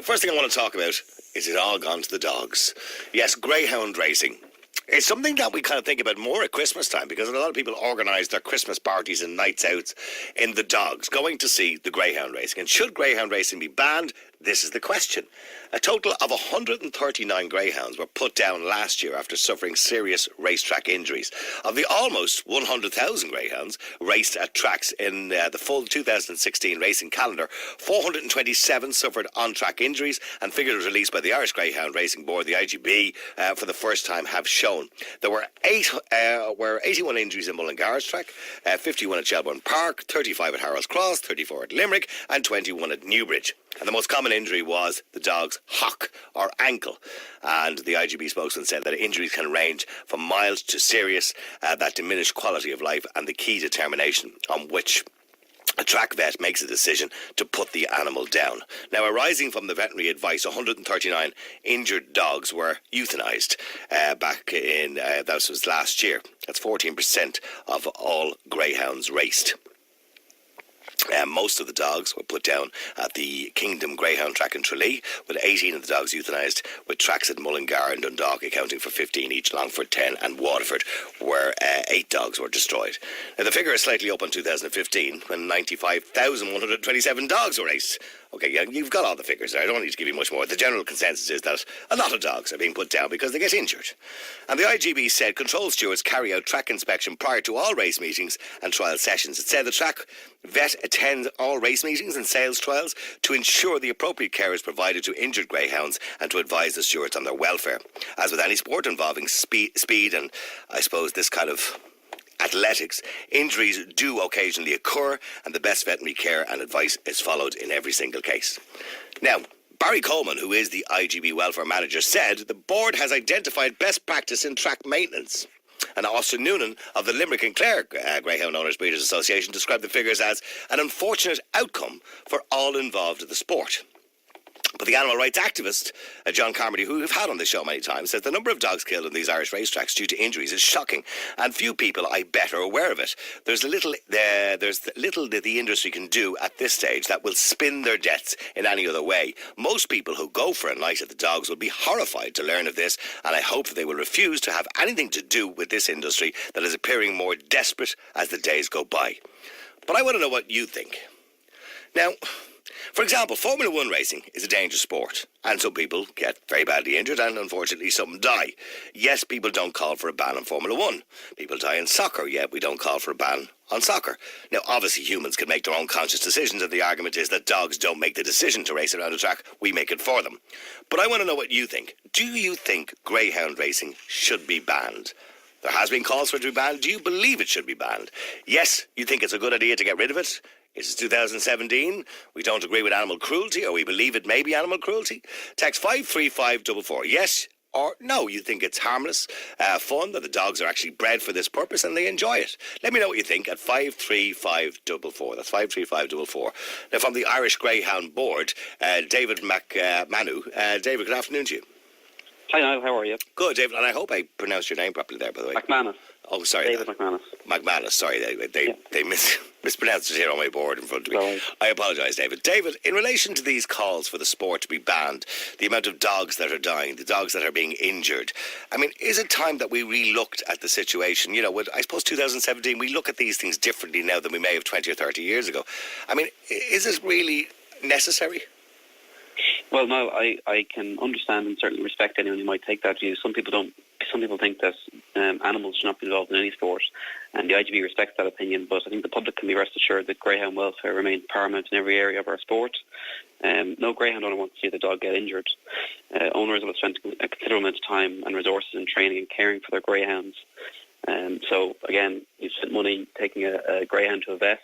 first thing I want to talk about is it all gone to the dogs. Yes, greyhound racing. It's something that we kind of think about more at Christmas time because a lot of people organise their Christmas parties and nights out in the dogs, going to see the greyhound racing. And should greyhound racing be banned? This is the question. A total of 139 greyhounds were put down last year after suffering serious racetrack injuries. Of the almost 100,000 greyhounds raced at tracks in the full 2016 racing calendar, 427 suffered on-track injuries, and figures released by the Irish Greyhound Racing Board, the IGB, for the first time have shown. There were 81 injuries in Mullingar's track, 51 at Shelbourne Park, 35 at Harold's Cross, 34 at Limerick, and 21 at Newbridge. And the most common injury was the dog's hock or ankle. And the IGB spokesman said that injuries can range from mild to serious, that diminish quality of life, and the key determination on which a track vet makes a decision to put the animal down. Now, arising from the veterinary advice, 139 injured dogs were euthanised back in, that was last year. That's 14% of all greyhounds raced. Most of the dogs were put down at the Kingdom Greyhound Track in Tralee, with 18 of the dogs euthanised, with tracks at Mullingar and Dundalk accounting for 15 each, Longford 10 and Waterford, where 8 dogs were destroyed. Now, the figure is slightly up on 2015, when 95,127 dogs were raced. Okay, yeah, you've got all the figures there. I don't need to give you much more. The general consensus is that a lot of dogs are being put down because they get injured. And the IGB said control stewards carry out track inspection prior to all race meetings and trial sessions. It said the track vet attends all race meetings and sales trials to ensure the appropriate care is provided to injured greyhounds and to advise the stewards on their welfare. As with any sport involving speed and, I suppose, this kind of athletics, injuries do occasionally occur, and the best veterinary care and advice is followed in every single case. Now, Barry Coleman, who is the IGB welfare manager, said the board has identified best practice in track maintenance. And Austin Noonan of the Limerick and Clare Greyhound Owners Breeders Association described the figures as an unfortunate outcome for all involved in the sport. But the animal rights activist, John Carmody, who we've had on the show many times, says the number of dogs killed in these Irish racetracks due to injuries is shocking, and few people, I bet, are aware of it. There's little that the industry can do at this stage that will spin their deaths in any other way. Most people who go for a night at the dogs will be horrified to learn of this, and I hope that they will refuse to have anything to do with this industry that is appearing more desperate as the days go by. But I want to know what you think. Now, for example, Formula 1 racing is a dangerous sport, and some people get very badly injured, and unfortunately some die. Yes, people don't call for a ban on Formula 1. People die in soccer, yet we don't call for a ban on soccer. Now, obviously humans can make their own conscious decisions, and the argument is that dogs don't make the decision to race around a track, we make it for them. But I want to know what you think. Do you think greyhound racing should be banned? There has been calls for it to be banned. Do you believe it should be banned? Yes, you think it's a good idea to get rid of it? It's 2017. We don't agree with animal cruelty, or we believe it may be animal cruelty. Text 53544. Yes or no, you think it's harmless, fun, that the dogs are actually bred for this purpose and they enjoy it. Let me know what you think at 53544. That's 53544. Now, from the Irish Greyhound Board, David McManu. David, good afternoon to you. Hi, Niall. How are you? Good, David, and I hope I pronounced your name properly there, by the way. McManus. Oh, sorry. David McManus. McManus, sorry. They mispronounced it here on my board in front of me. Sorry. I apologise, David. David, in relation to these calls for the sport to be banned, the amount of dogs that are dying, the dogs that are being injured, I mean, is it time that we re-looked at the situation? You know, with, I suppose 2017, we look at these things differently now than we may have 20 or 30 years ago. I mean, is this really necessary? Well, no, I can understand and certainly respect anyone who might take that view. Some people don't. Some people think that animals should not be involved in any sport, and the IGB respects that opinion. But I think the public can be rest assured that greyhound welfare remains paramount in every area of our sport. No greyhound owner wants to see the dog get injured. Owners will spend a considerable amount of time and resources in training and caring for their greyhounds. So again, you've spent money taking a greyhound to a vet,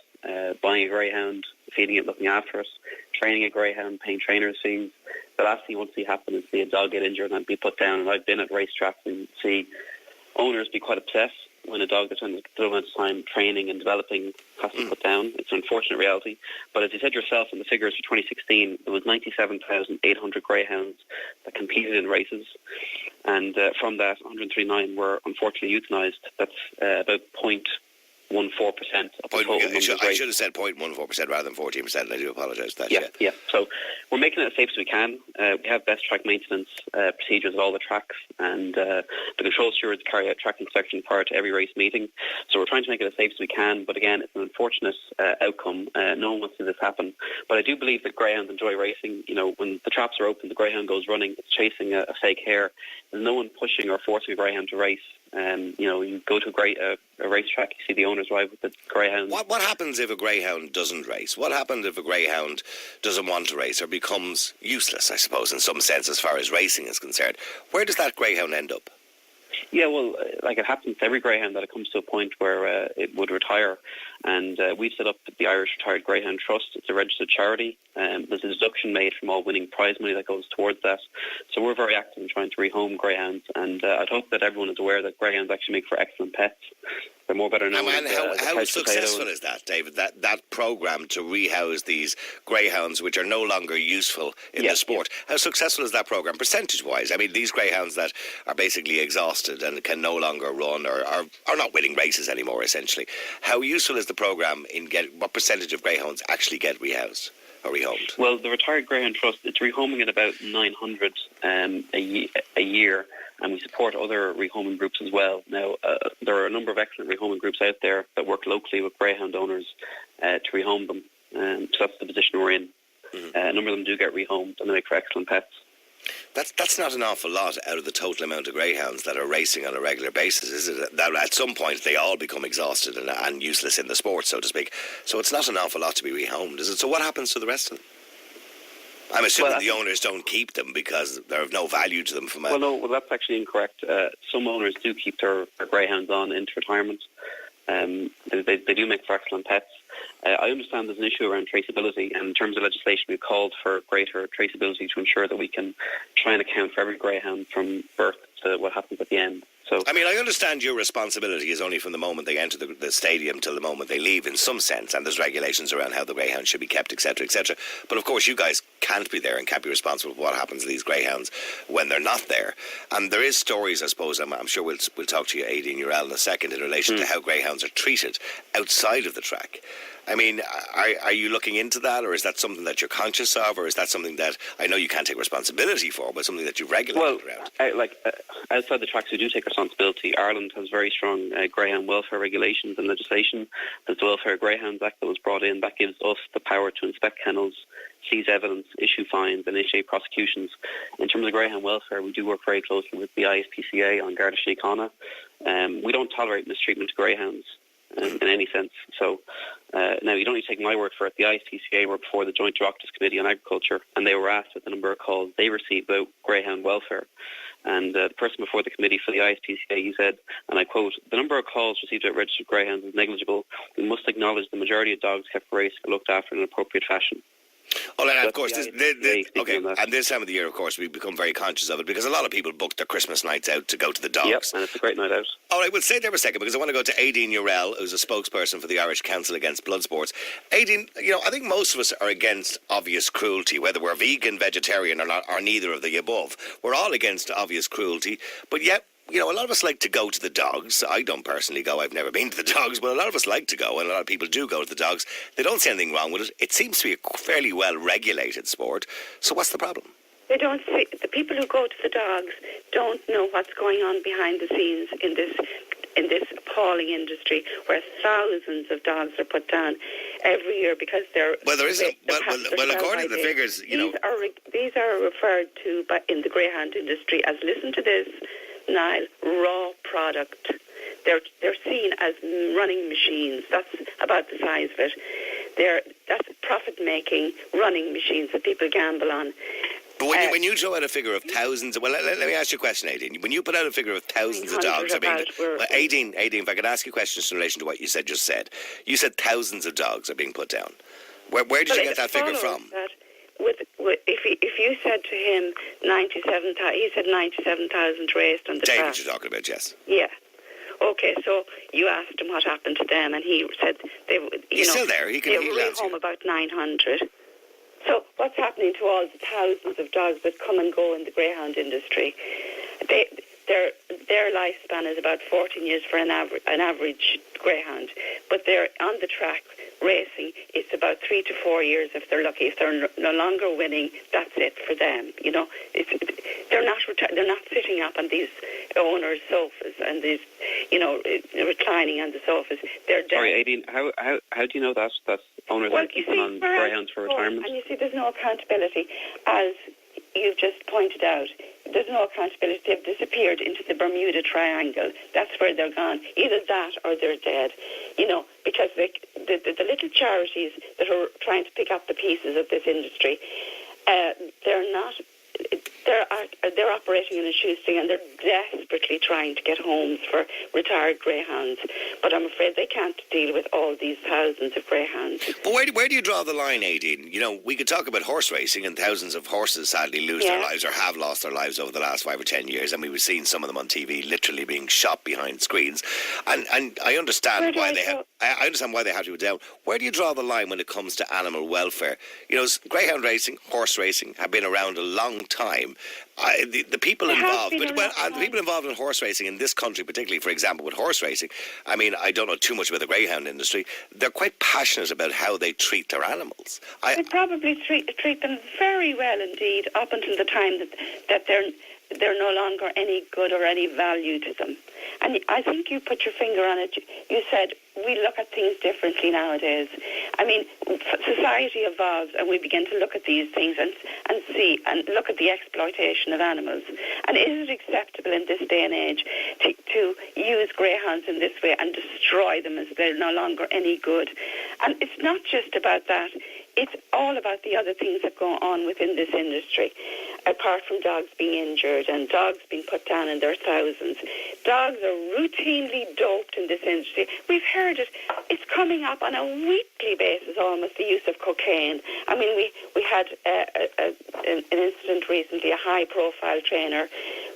buying a greyhound, feeding it, looking after it, training a greyhound, paying trainers' fees. The last thing you want to see happen is see a dog get injured and be put down. And I've been at racetracks and see owners be quite upset when a dog that's spent a considerable amount of time training and developing has to be put down. It's an unfortunate reality. But as you said yourself in the figures for 2016, there was 97,800 greyhounds that competed in races. And from that, 139 were unfortunately euthanised. That's about 0.1% of the total number of I should have said 0.14% rather than 14%, and I do apologise for that. Yeah. So we're making it as safe as we can. We have best track maintenance procedures at all the tracks, and the control stewards carry out track inspection prior to every race meeting. So we're trying to make it as safe as we can, but again, it's an unfortunate outcome. No one wants to see this happen. But I do believe that greyhounds enjoy racing. When the traps are open, the greyhound goes running, it's chasing a fake hare. There's no one pushing or forcing a greyhound to race. You go to a racetrack, you see the owners ride with the greyhound. What happens if a greyhound doesn't race? What happens if a greyhound doesn't want to race or becomes useless, I suppose, in some sense as far as racing is concerned? Where does that greyhound end up? Yeah, well, like it happens to every greyhound that it comes to a point where it would retire. And we've set up the Irish Retired Greyhound Trust. It's a registered charity. There's a deduction made from all winning prize money that goes towards that. So we're very active in trying to rehome greyhounds. And I'd hope that everyone is aware that greyhounds actually make for excellent pets. They're more better known as how successful is that, David, that programme to rehouse these greyhounds which are no longer useful in the sport? How successful is that programme, percentage-wise? I mean, these greyhounds that are basically exhausted and can no longer run or are not winning races anymore, essentially. How useful is the programme in what percentage of greyhounds actually get rehoused or rehomed? Well, the Retired Greyhound Trust, it's rehoming at about 900 a year. And we support other rehoming groups as well. Now, there are a number of excellent rehoming groups out there that work locally with greyhound owners to rehome them. So that's the position we're in. Mm-hmm. A number of them do get rehomed, and they make for excellent pets. That's not an awful lot out of the total amount of greyhounds that are racing on a regular basis, is it? That at some point they all become exhausted and useless in the sport, so to speak. So it's not an awful lot to be rehomed, is it? So what happens to the rest of them? I'm assuming the owners don't keep them because they're of no value to them. Well, that's actually incorrect. Some owners do keep their greyhounds on into retirement. They do make for excellent pets. I understand there's an issue around traceability, and in terms of legislation, we've called for greater traceability to ensure that we can try and account for every greyhound from birth to what happens at the end. So, I mean, I understand your responsibility is only from the moment they enter the stadium till the moment they leave in some sense, and there's regulations around how the greyhounds should be kept, etc., etc. But of course, you guys can't be there and can't be responsible for what happens to these greyhounds when they're not there. And there is stories, I suppose, I'm sure we'll talk to you, Aideen Yourell, in a second in relation to how greyhounds are treated outside of the track. I mean, are you looking into that, or is that something that you're conscious of, or is that something that I know you can't take responsibility for, but something that you've regulated around? Outside the tracks, we do take responsibility. Ireland has very strong greyhound welfare regulations and legislation. There's the Welfare Greyhounds Act that was brought in that gives us the power to inspect kennels, seize evidence, issue fines, and initiate prosecutions. In terms of greyhound welfare, we do work very closely with the ISPCA on Garda Síochána. We don't tolerate mistreatment of greyhounds in any sense. So now you don't need to take my word for it. The ISPCA were before the Joint Oireachtas Committee on Agriculture, and they were asked at the number of calls they received about greyhound welfare. And the person before the committee for the ISPCA, he said, and I quote, "The number of calls received about registered greyhounds is negligible. We must acknowledge the majority of dogs kept for race are looked after in an appropriate fashion." Oh, and of course, and this time of the year, of course, we become very conscious of it because a lot of people book their Christmas nights out to go to the dogs. Yep, and it's a great night out. All right, we'll stay there for a second because I want to go to Aideen Yourell, who's a spokesperson for the Irish Council Against Blood Sports. Aideen, I think most of us are against obvious cruelty, whether we're vegan, vegetarian or not, or neither of the above. We're all against obvious cruelty, but yet, a lot of us like to go to the dogs. I don't personally go. I've never been to the dogs, but a lot of us like to go, and a lot of people do go to the dogs. They don't see anything wrong with it. It seems to be a fairly well-regulated sport. So what's the problem? They don't see, the people who go to the dogs don't know what's going on behind the scenes in this appalling industry where thousands of dogs are put down every year because they're... Well, there isn't. Well, according to the figures, These are referred to in the greyhound industry as, listen to this, Niall, raw product. They're seen as running machines. That's about the size of it. That's profit-making running machines that people gamble on. But when you throw out a figure of thousands, let me ask you a question, Aideen. When you put out a figure of thousands of dogs, Aideen, if I could ask you questions in relation to what you said, you said thousands of dogs are being put down. Where did you get that figure from? If you said to him 97,000, he said 97,000 raced on the track. David, you're talking about, yes. Yeah. Okay, so you asked him what happened to them, and he said he's still there. He were home about 900. So what's happening to all the thousands of dogs that come and go in the greyhound industry? their lifespan is about 14 years for an average greyhound, but they're on the track racing. It's about 3 to 4 years if they're lucky. If they're no longer winning, that's it for them. They're not sitting up on these owners' sofas and these, reclining on the sofas. They're dead. Sorry, Aideen, how do you know that owners are keeping on greyhounds for retirement? And you see, there's no accountability, as you've just pointed out. There's no accountability. They've disappeared into the Bermuda Triangle. That's where they're gone. Either that or they're dead. Because the little charities that are trying to pick up the pieces of this industry, they're not. They're operating in a shoestring, and they're desperately trying to get homes for retired greyhounds. But I'm afraid they can't deal with all these thousands of greyhounds. But where do you draw the line, Aideen? We could talk about horse racing, and thousands of horses sadly lose their lives or have lost their lives over the last 5 or 10 years. And we've seen some of them on TV literally being shot behind screens. And I understand why I understand why they have to go down. Where do you draw the line when it comes to animal welfare? Greyhound racing, horse racing have been around a long time. The people involved, the people involved in horse racing in this country, particularly, for example, with horse racing, I don't know too much about the greyhound industry. They're quite passionate about how they treat their animals. They probably treat them very well indeed, up until the time that they're no longer any good or any value to them. And I think you put your finger on it. You said we look at things differently nowadays. Society evolves, and we begin to look at these things and see and look at the exploitation of animals. And is it acceptable in this day and age to use greyhounds in this way and destroy them as they're no longer any good? And it's not just about that. It's all about the other things that go on within this industry, apart from dogs being injured and dogs being put down in their thousands. Dogs are routinely doped in this industry. We've heard it. It's coming up on a weekly basis, almost, the use of cocaine. We had an incident recently, a high-profile trainer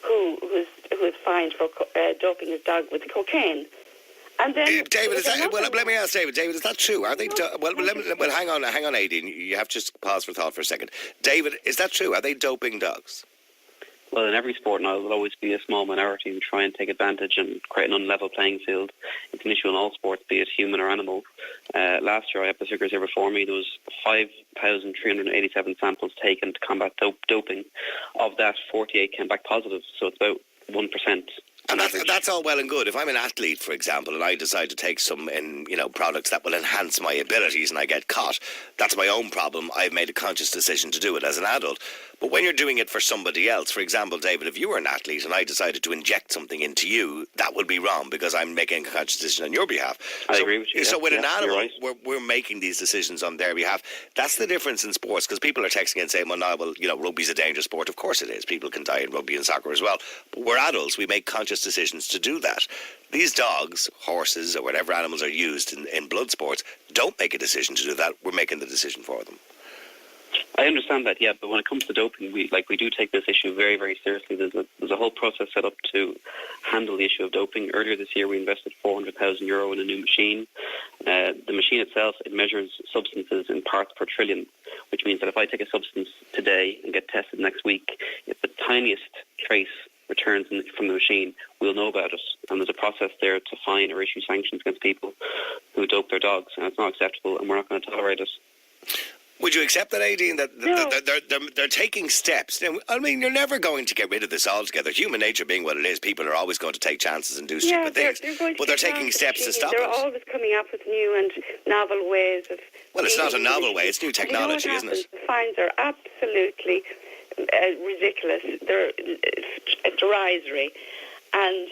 who was fined for doping his dog with cocaine. And then, David, let me ask David. David, is that true? Are they? Hang on, Aideen. You have to just pause for thought for a second. David, is that true? Are they doping dogs? Well, in every sport now, there will always be a small minority who try and take advantage and create an unlevel playing field. It's an issue in all sports, be it human or animal. Last year, I have the figures here before me. There was 5,387 samples taken to combat doping. Of that, 48 came back positive, so it's about 1%. And that's all well and good. If I'm an athlete, for example, and I decide to take some products that will enhance my abilities and I get caught, that's my own problem. I've made a conscious decision to do it as an adult. But when you're doing it for somebody else, for example, David, if you were an athlete and I decided to inject something into you, that would be wrong because I'm making a conscious decision on your behalf. I agree with you. So with an animal, right. we're making these decisions on their behalf. That's the difference in sports, because people are texting and saying, rugby's a dangerous sport. Of course it is. People can die in rugby and soccer as well. But we're adults. We make conscious decisions to do that. These dogs, horses, or whatever animals are used in blood sports don't make a decision to do that. We're making the decision for them. I understand that, yeah, but when it comes to doping, we do take this issue very, very seriously. There's a whole process set up to handle the issue of doping. Earlier this year, we invested €400,000 in a new machine. The machine itself, it measures substances in parts per trillion, which means that if I take a substance today and get tested next week, if the tiniest trace returns from the machine, we'll know about it. And there's a process there to fine or issue sanctions against people who dope their dogs, and it's not acceptable, and we're not going to tolerate it. Would you accept that, Aideen, that they're taking steps? You're never going to get rid of this altogether. Human nature being what it is, people are always going to take chances and do stupid things. But they're taking steps to stop it. They're always coming up with new and novel ways of... Well, it's not a novel way. It's new technology, isn't it? The fines are absolutely ridiculous. They're derisory. And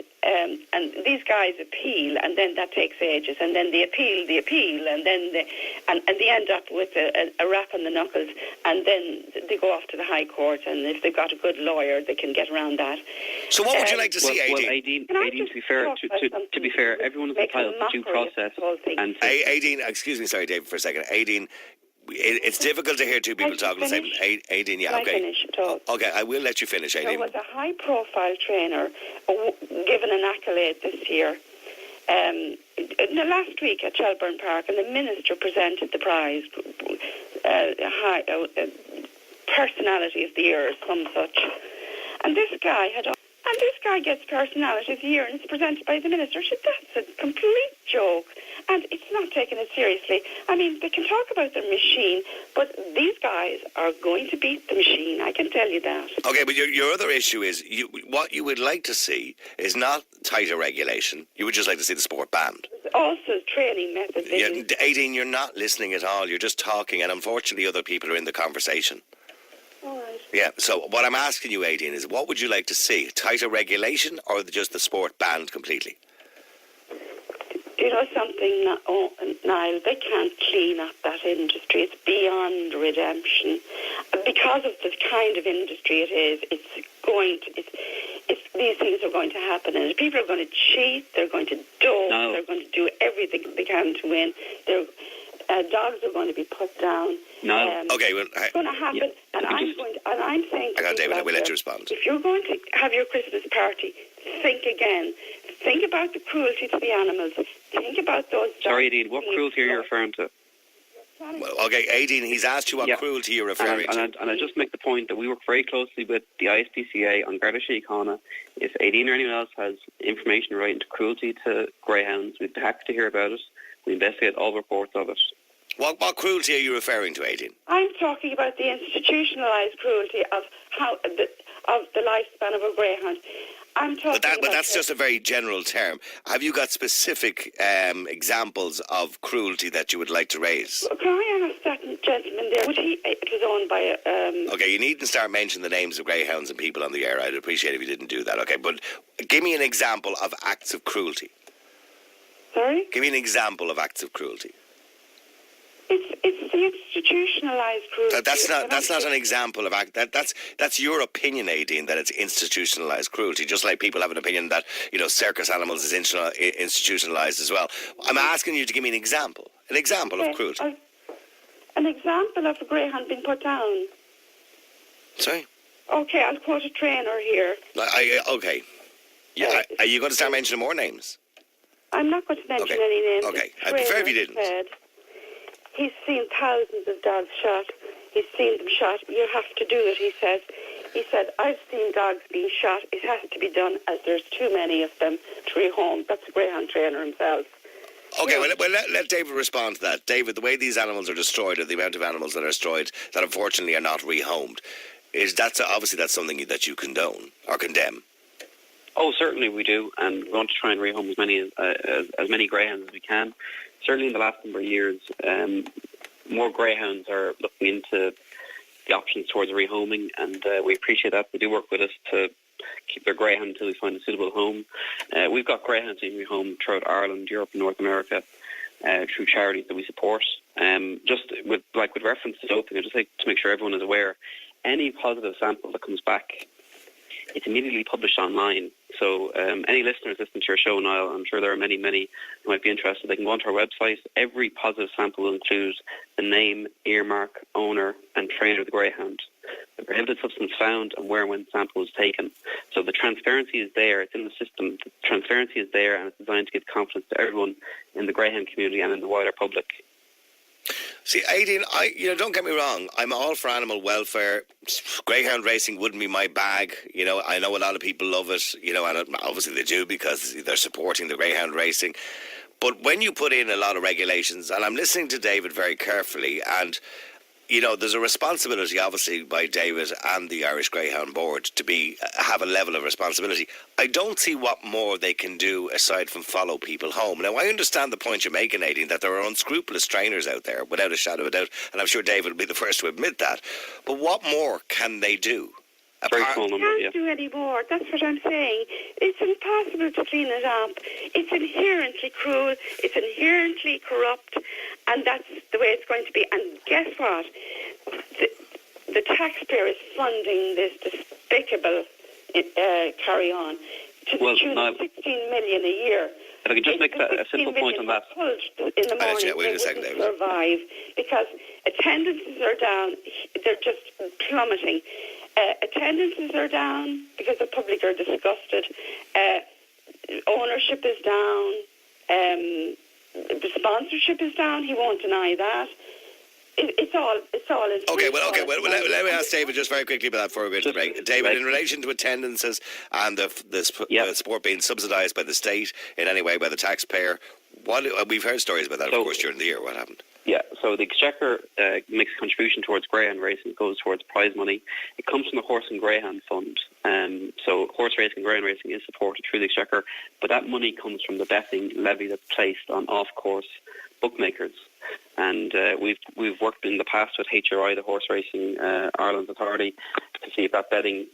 these guys appeal, and then that takes ages, and then they appeal, and then they end up with a rap on the knuckles, and then they go off to the High Court, and if they've got a good lawyer, they can get around that. So what would you like to see, Aideen? Well, Aideen, to be fair, everyone is entitled to due process. And Aideen, excuse me, sorry, David, for a second. Aideen, it's difficult to hear two people talking the same. Aideen, yeah, okay. Finish at all? Okay, I will let you finish, Aideen. There was a high-profile trainer given an accolade this year. Last week at Shelburne Park, and the Minister presented the prize, Personality of the Year or some such. And this guy had And this guy gets Personality of the Year, and it's presented by the Minister. That's a complete joke, and it's not taking it seriously. I mean, they can talk about their machine, but these guys are going to beat the machine, I can tell you that. Okay, but your other issue is, what you would like to see is not tighter regulation. You would just like to see the sport banned. Also, training methods. Yeah, Aideen, you're not listening at all. You're just talking, and unfortunately other people are in the conversation. All right. Yeah, so what I'm asking you, Aideen, is what would you like to see? Tighter regulation or just the sport banned completely? Do you know something, Niall? They can't clean up that industry. It's beyond redemption. Because of the kind of industry it is, these things are going to happen. And people are going to cheat, they're going to dope, they're going to do everything they can to win. Dogs are going to be put down. Okay, well, it's going to happen, and I'm saying. I got David. I will let you respond. If you're going to have your Christmas party, think again. Think about the cruelty to the animals. Think about those. Sorry, Aideen. What cruelty are you referring to? Well, okay, Aideen, he's asked you what cruelty you're referring to. And I just make the point that we work very closely with the ISPCA on Garda Síochána. If Aideen or anyone else has information relating to cruelty to greyhounds, we'd be happy to hear about it. We investigate all reports of it. What cruelty are you referring to, Aideen? I'm talking about the institutionalised cruelty of the lifespan of a greyhound. I'm talking but that's just a very general term. Have you got specific examples of cruelty that you would like to raise? Can I ask that gentleman there? It was owned by a... Okay, you needn't start mentioning the names of greyhounds and people on the air. I'd appreciate it if you didn't do that. Okay, but give me an example of acts of cruelty. Sorry? Give me an example of acts of cruelty. It's the institutionalised cruelty. That's not an example of act. That's your opinion, Aideen, that it's institutionalised cruelty. Just like people have an opinion that circus animals is institutionalised as well. I'm asking you to give me an example of cruelty. An example of a greyhound being put down. Sorry. Okay, I'll quote a trainer here. Okay. Yeah. Are you going to start mentioning more names? I'm not going to mention any names. Okay. I'd prefer if you didn't. He's seen thousands of dogs shot. He's seen them shot. You have to do it, he says. He said, I've seen dogs being shot. It has to be done as there's too many of them to rehome. That's a greyhound trainer himself. Okay, well, let David respond to that. David, the way these animals are destroyed, or the amount of animals that are destroyed that unfortunately are not rehomed, that's something that you condone or condemn. Oh, certainly we do, and we want to try and rehome as many greyhounds as we can. Certainly in the last number of years, more greyhounds are looking into the options towards rehoming, and we appreciate that. They do work with us to keep their greyhound until we find a suitable home. We've got greyhounds being rehomed throughout Ireland, Europe and North America through charities that we support. Just with reference to doping, I'd just like to make sure everyone is aware, any positive sample that comes back, it's immediately published online. So any listeners listening to your show, Niall, I'm sure there are many who might be interested. They can go onto our website. Every positive sample will include the name, earmark, owner and trainer of the greyhound, the prohibited substance found and where and when the sample was taken. So the transparency is there. It's in the system. The transparency is there, and it's designed to give confidence to everyone in the greyhound community and in the wider public. See, Aideen, don't get me wrong. I'm all for animal welfare. Greyhound racing wouldn't be my bag. I know a lot of people love it. And obviously they do because they're supporting the greyhound racing. But when you put in a lot of regulations, and I'm listening to David very carefully, and there's a responsibility, obviously, by David and the Irish Greyhound Board to have a level of responsibility. I don't see what more they can do aside from follow people home. Now, I understand the point you're making, Aideen, that there are unscrupulous trainers out there, without a shadow of a doubt, and I'm sure David will be the first to admit that. But what more can they do? Very small number, can't do any more. That's what I'm saying. It's impossible to clean it up. It's inherently cruel. It's inherently corrupt, and that's the way it's going to be. And guess what? The taxpayer is funding this despicable carry-on to the tune of 16 million a year. If I could just make a simple point on that. In the morning, they wouldn't survive because attendances are down. They're just plummeting. Attendances are down because the public are disgusted. Ownership is down. The sponsorship is down. He won't deny that. It's all. Okay, let me ask David just very quickly about that before we go to the break. David, in relation to attendances and the sport being subsidised by the state in any way by the taxpayer, we've heard stories about that, of course, during the year. What happened? Yeah, so the Exchequer makes a contribution towards greyhound racing. It goes towards prize money. It comes from the Horse and Greyhound Fund. So horse racing and greyhound racing is supported through the Exchequer, but that money comes from the betting levy that's placed on off-course bookmakers. And we've worked in the past with HRI, the Horse Racing Ireland Authority, to see if that betting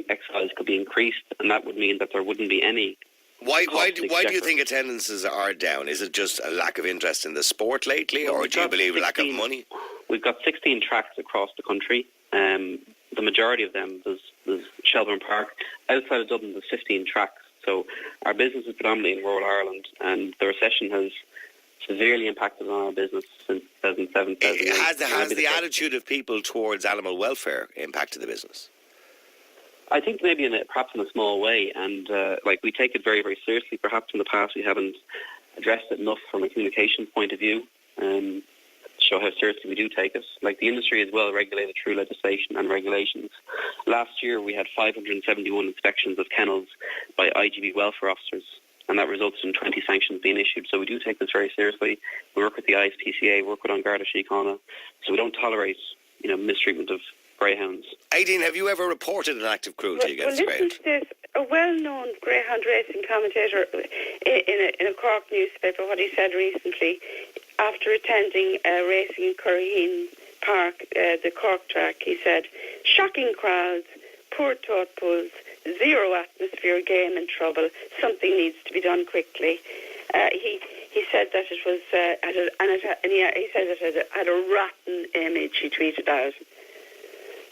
excise could be increased, and that would mean that there wouldn't be any. Why do you think attendances are down? Is it just a lack of interest in the sport lately, or do you believe lack of money? We've got 16 tracks across the country. The majority of them, there's Shelbourne Park. Outside of Dublin, there's 15 tracks. So our business is predominantly in rural Ireland, and the recession has severely impacted on our business since 2007. Has the attitude of people towards animal welfare impacted the business? I think maybe perhaps in a small way, and we take it very, very seriously. Perhaps in the past we haven't addressed it enough from a communication point of view, to show how seriously we do take it. Like, the industry is well regulated through legislation and regulations. Last year we had 571 inspections of kennels by IGB welfare officers, and that resulted in 20 sanctions being issued. So we do take this very seriously. We work with the ISPCA, work with An Garda Síochána, so we don't tolerate mistreatment of greyhounds. Aideen, have you ever reported an act of cruelty against a greyhound? Listen to this. A well-known greyhound racing commentator in a Cork newspaper, what he said recently, after attending racing in Curraheen Park, the Cork track, he said, "Shocking crowds, poor tote pulls, zero atmosphere, game in trouble. Something needs to be done quickly." He said that it was, he said it had a rotten image. He tweeted out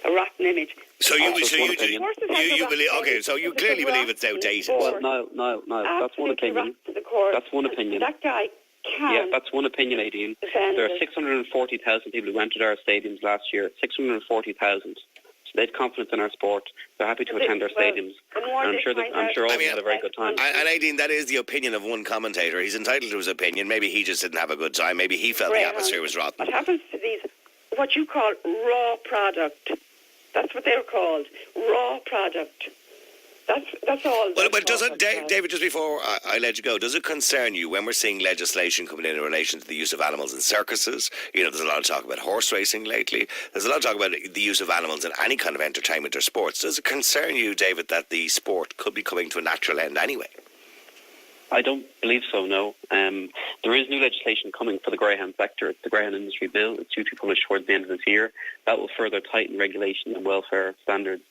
a rotten image. So you believe? Okay, so you clearly believe it's outdated. Well, no. That's one opinion. That's one opinion. That guy can. Yeah, that's one opinion, Aideen. There are 640,000 people who entered our stadiums last year. 640,000. So they have confidence in our sport. They're happy to attend our stadiums. And I'm sure all of them had a very good time. And Aideen, that is the opinion of one commentator. He's entitled to his opinion. Maybe he just didn't have a good time. Maybe he felt the atmosphere was rotten. What happens to these, what you call raw product? That's what they're called, raw product. That's all. Well, but does it, David, just before I let you go, does it concern you when we're seeing legislation coming in relation to the use of animals in circuses? There's a lot of talk about horse racing lately. There's a lot of talk about the use of animals in any kind of entertainment or sports. Does it concern you, David, that the sport could be coming to a natural end anyway? I don't believe so, no. There is new legislation coming for the greyhound sector. It's the Greyhound Industry Bill. It's due to be published towards the end of this year. That will further tighten regulation and welfare standards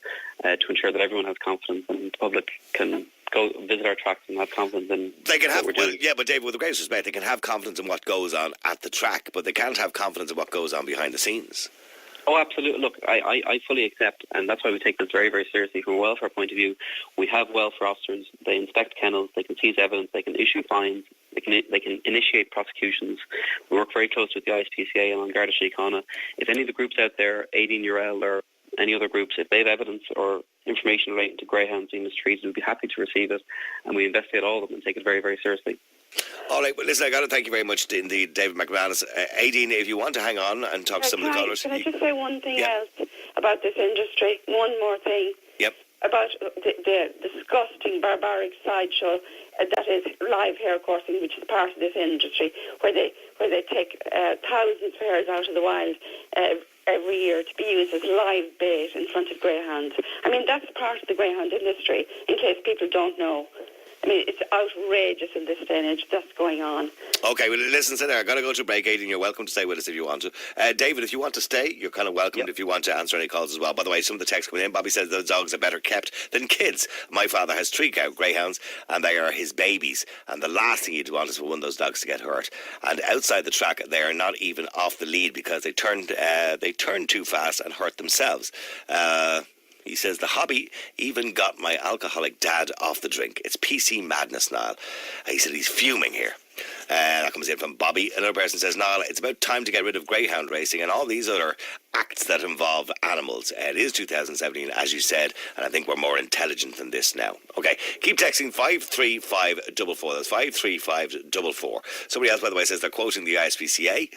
to ensure that everyone has confidence and the public can go visit our tracks and have confidence in what we're doing. Yeah, but David, with the greatest respect, they can have confidence in what goes on at the track, but they can't have confidence in what goes on behind the scenes. Oh, absolutely. Look, I fully accept, and that's why we take this very, very seriously from a welfare point of view. We have welfare officers. They inspect kennels. They can seize evidence. They can issue fines. They can initiate prosecutions. We work very close with the ISPCA and An Garda Síochána. If any of the groups out there, Aideen Yourell or any other groups, if they have evidence or information relating to greyhounds being mistreated, we'd be happy to receive it, and we investigate all of them and take it very, very seriously. All right, well, listen, I got to thank you very much indeed, David McManus. Aideen, if you want to hang on and talk to some of the callers. Can I just say one thing else about this industry? One more thing. Yep. About the disgusting, barbaric sideshow that is live hare coursing, which is part of this industry, where they take thousands of hares out of the wild every year to be used as live bait in front of greyhounds. I mean, that's part of the greyhound industry, in case people don't know. I mean, it's outrageous in this day and age that's going on. Okay, well, listen, sit there. I've got to go to a break, Aideen. You're welcome to stay with us if you want to. David, if you want to stay, you're kind of welcome if you want to answer any calls as well. By the way, some of the texts coming in, Bobby says the dogs are better kept than kids. My father has 3 greyhounds, and they are his babies. And the last thing he'd want is for one of those dogs to get hurt. And outside the track, they are not even off the lead because they turned too fast and hurt themselves. He says, the hobby even got my alcoholic dad off the drink. It's PC madness, Niall. He said he's fuming here. That comes in from Bobby. Another person says, Niall, it's about time to get rid of greyhound racing and all these other acts that involve animals. It is 2017, as you said, and I think we're more intelligent than this now. Okay, keep texting 53544. That's 53544. Somebody else, by the way, says they're quoting the ISPCA.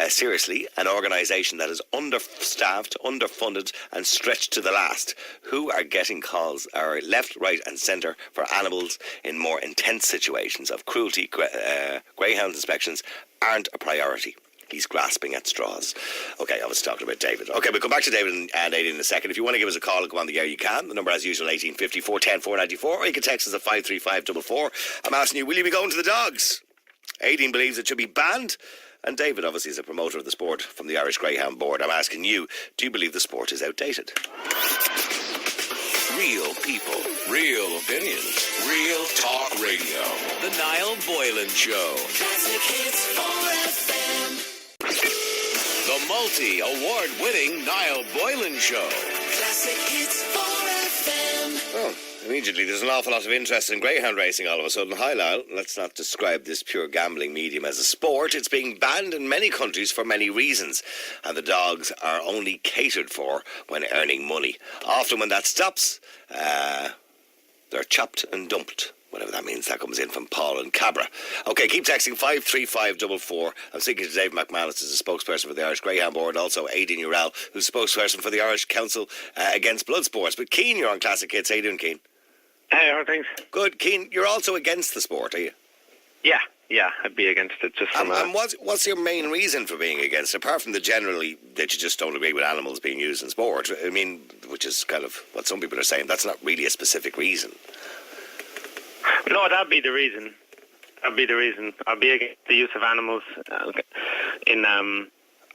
Seriously, an organisation that is understaffed, underfunded and stretched to the last. Who are getting calls are left, right and centre for animals in more intense situations of cruelty. Greyhound inspections aren't a priority. He's grasping at straws. Okay, I was talking about David. Okay, we'll come back to David and Aideen in a second. If you want to give us a call and go on the air, you can. The number, as usual, 1850 410 494, or you can text us at 53544. I'm asking you, will you be going to the dogs? Aideen believes it should be banned, and David obviously is a promoter of the sport from the Irish Greyhound Board. I'm asking you, do you believe the sport is outdated? Real people, real opinions, real talk radio. The Niall Boylan Show. Classic hits 4FM. The multi-award-winning Niall Boylan Show. Classic hits 4FM. Oh, immediately there's an awful lot of interest in greyhound racing all of a sudden. Hi, Lyle. Let's not describe this pure gambling medium as a sport. It's being banned in many countries for many reasons, and the dogs are only catered for when earning money. Often when that stops, they're chopped and dumped. Whatever that means. That comes in from Paul and Cabra. Okay, keep texting 53544. I'm speaking to Dave McManus, who's a spokesperson for the Irish Greyhound Board, and also Aideen Yourell, who's spokesperson for the Irish Council Against Blood Sports. But Keane, you're on Classic Hits. How you doing, Keane? Hey, how are things? Good. Keane, you're also against the sport, are you? Yeah, I'd be against it just from and what's your main reason for being against it, apart from the generally that you just don't agree with animals being used in sport? I mean, which is kind of what some people are saying. That's not really a specific reason. No, that'd be the reason. I'd be against the use of animals in Are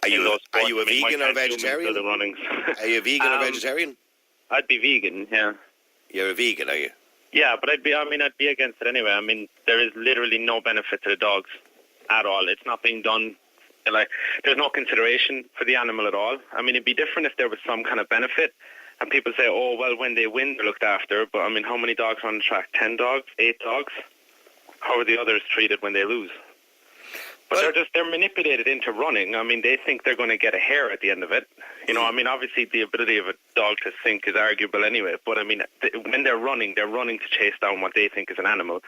you a vegan or vegetarian? Are you a vegan or vegetarian? I'd be vegan, yeah. You're a vegan, are you? Yeah, but I'd be against it anyway. I mean, there is literally no benefit to the dogs at all. It's not being done, like, there's no consideration for the animal at all. I mean, it'd be different if there was some kind of benefit, and people say, oh, well, when they win, they're looked after. But, I mean, how many dogs are on the track? 10 dogs? 8 dogs? How are the others treated when they lose? But they're manipulated into running. I mean, they think they're going to get a hair at the end of it. You know, I mean, obviously the ability of a dog to think is arguable anyway. But, I mean, when they're running to chase down what they think is an animal.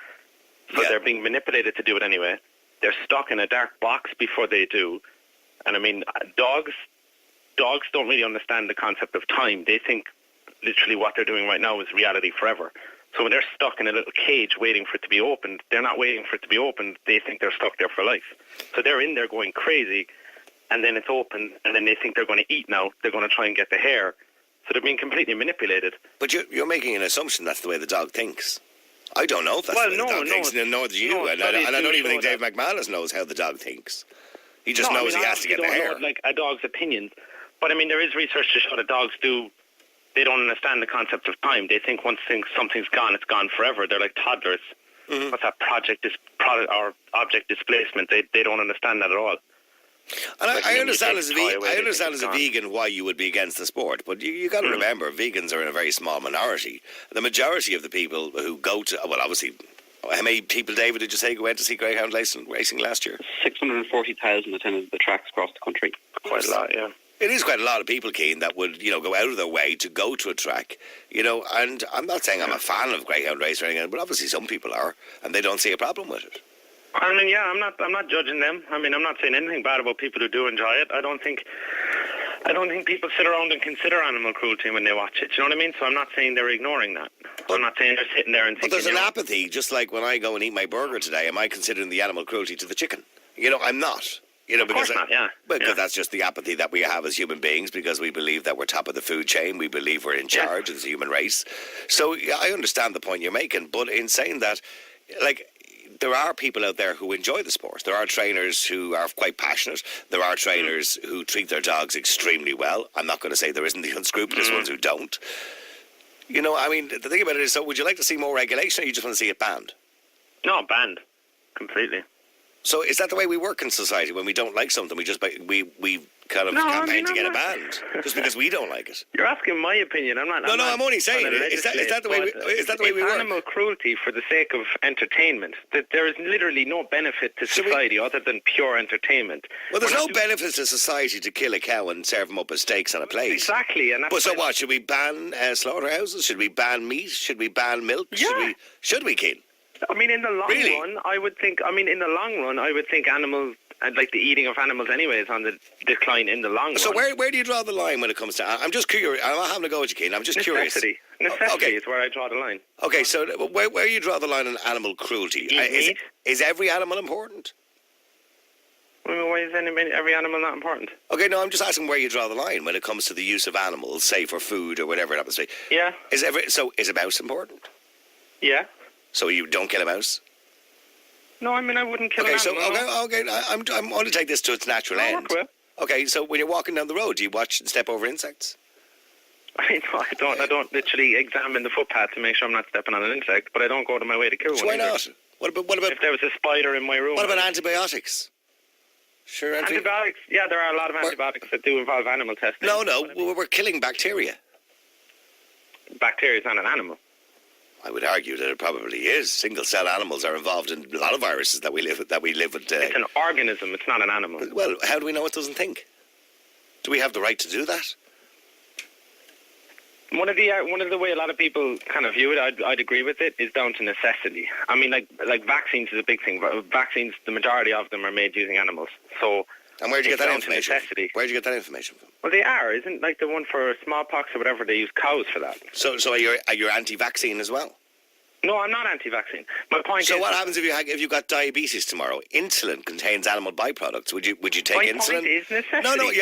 So they're being manipulated to do it anyway. They're stuck in a dark box before they do. And, I mean, dogs don't really understand the concept of time. They think literally what they're doing right now is reality forever. So when they're stuck in a little cage waiting for it to be opened, they're not waiting for it to be opened. They think they're stuck there for life. So they're in there going crazy, and then it's open, and then they think they're going to eat now. They're going to try and get the hair. So they're being completely manipulated. But you're making an assumption that's the way the dog thinks. I don't know if that's the way the dog thinks, and nor do you. And I don't even think Dave McManus knows how the dog thinks. He just knows he has to get the hair. Like a dog's opinions. But, I mean, there is research to show that dogs they don't understand the concept of time. They think once something's gone, it's gone forever. They're like toddlers. Mm-hmm. What's that object displacement? They don't understand that at all. And I understand as a vegan why you would be against the sport, but you got to remember, vegans are in a very small minority. The majority of the people who go to, well, obviously, how many people, David, did you say went to see greyhound racing last year? 640,000 attended the tracks across the country. Quite a lot, yeah. It is quite a lot of people, Keane, that would, go out of their way to go to a track, and I'm not saying I'm a fan of greyhound racing, but obviously some people are, and they don't see a problem with it. I mean, yeah, I'm not judging them. I mean, I'm not saying anything bad about people who do enjoy it. I don't think people sit around and consider animal cruelty when they watch it. You know what I mean? So I'm not saying they're ignoring that. I'm not saying they're sitting there and thinking. But there's an apathy, just like when I go and eat my burger today. Am I considering the animal cruelty to the chicken? I'm not. Because that's just the apathy that we have as human beings, because we believe that we're top of the food chain. We believe we're in charge as a human race. So I understand the point you're making, but in saying that, there are people out there who enjoy the sport. There are trainers who are quite passionate. There are trainers who treat their dogs extremely well. I'm not going to say there isn't the unscrupulous ones who don't. I mean, the thing about it is, so would you like to see more regulation, or you just want to see it banned? No, banned. Completely. So is that the way we work in society? When we don't like something, we kind of No, campaign to get I'm it banned just because we don't like it. You're asking my opinion. I'm not. No, I'm only saying, is that the way we work? Animal cruelty for the sake of entertainment. That there is literally no benefit to society other than pure entertainment. Well, there's no benefit to society to kill a cow and serve them up as steaks on a plate. Exactly. And but so what? Should we ban slaughterhouses? Should we ban meat? Should we ban milk? Yeah. Should we, Keane? I mean, in the long run, I would think animals, and like the eating of animals anyway, is on the decline in the long run. So where do you draw the line when it comes to... I'm just curious. I'm not having to go with you, Keane. I'm just curious. Necessity is where I draw the line. Okay, so where you draw the line on animal cruelty? Is every animal important? I mean, why is every animal not important? Okay, no, I'm just asking where you draw the line when it comes to the use of animals, say for food or whatever it happens to be. Yeah. Is a mouse important? Yeah. So you don't kill a mouse? No, I mean, I wouldn't kill an animal. Okay, I'm going to take this to its natural end. Well. Okay, so when you're walking down the road, do you watch and step over insects? I don't literally examine the footpath to make sure I'm not stepping on an insect, but I don't go to my way to kill one. So why not? What about if there was a spider in my room? What about antibiotics? Sure, antibiotics. Yeah, there are a lot of antibiotics that do involve animal testing. No, we're killing bacteria. Bacteria is not an animal. I would argue that it probably is. Single-cell animals are involved in a lot of viruses that we live with. It's an organism. It's not an animal. Well, how do we know it doesn't think? Do we have the right to do that? One of the way a lot of people kind of view it, I'd agree with it, is down to necessity. I mean, like vaccines is a big thing. Vaccines, the majority of them are made using animals. So. And where'd you get that information? Where'd you get that information from? Well, they are. Isn't like the one for smallpox or whatever, they use cows for that. So are you anti-vaccine as well? No, I'm not anti-vaccine. My point is... So what happens if you got diabetes tomorrow? Insulin contains animal byproducts. Would you take insulin? My point is necessity.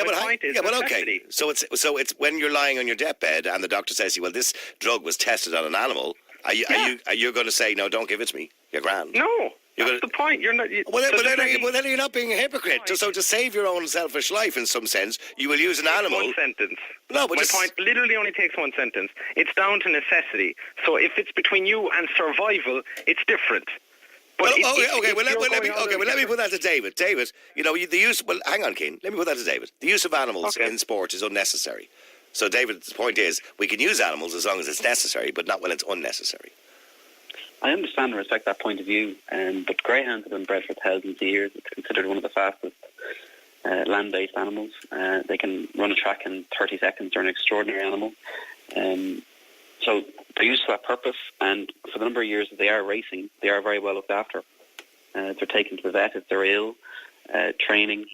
But okay. So it's when you're lying on your deathbed and the doctor says to you, well, this drug was tested on an animal. Are you going to say, no, don't give it to me? You're grand. No. That's the point. You're not. Then you're not being a hypocrite. So to save your own selfish life, in some sense, you will use an animal. One sentence. No, but my point literally only takes one sentence. It's down to necessity. So if it's between you and survival, it's different. But let me put that to David. David, the use. Well, hang on, Keane. Let me put that to David. The use of animals in sport is unnecessary. So David's point is, we can use animals as long as it's necessary, but not when it's unnecessary. I understand and respect that point of view, but greyhounds have been bred for thousands of years. It's considered one of the fastest land-based animals. They can run a track in 30 seconds. They're an extraordinary animal. So they're used for that purpose, and for the number of years that they are racing, they are very well looked after. They're taken to the vet if they're ill, training,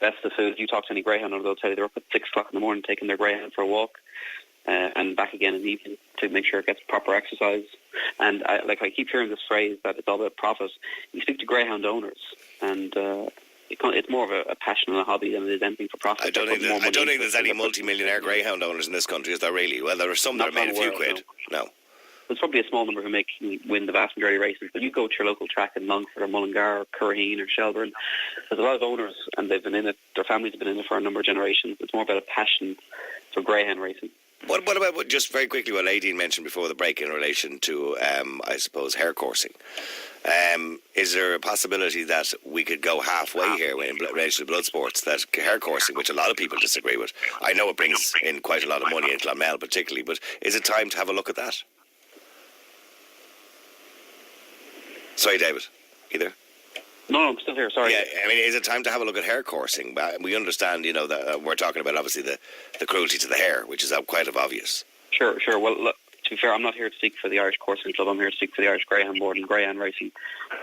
best of food. If you talk to any greyhound owner, they'll tell you they're up at 6 o'clock in the morning taking their greyhound for a walk. And back again in the evening to make sure it gets proper exercise. And I keep hearing this phrase that it's all about profit. You speak to greyhound owners, and it's more of a passion and a hobby than it is anything for profit. I don't think there's any multi-millionaire greyhound owners in this country, is there really? Well, there are some that have made a few quid. No. There's probably a small number who win the vast majority of races, but you go to your local track in Longford or Mullingar or Curraheen or Shelburne, there's a lot of owners, and they've been in it, their families have been in it for a number of generations. It's more about a passion for greyhound racing. What about, just very quickly, what Aideen mentioned before the break in relation to, I suppose, hare coursing? Is there a possibility that we could go halfway here in relation to blood sports, that hare coursing, which a lot of people disagree with, I know it brings in quite a lot of money in Clonmel particularly, but is it time to have a look at that? Sorry, David, either? No, I'm still here, sorry. Yeah, I mean, is it time to have a look at hare coursing? We understand, that we're talking about, obviously, the cruelty to the hare, which is quite obvious. Sure. Well, look, to be fair, I'm not here to speak for the Irish Coursing Club. I'm here to speak for the Irish Greyhound Board and greyhound racing.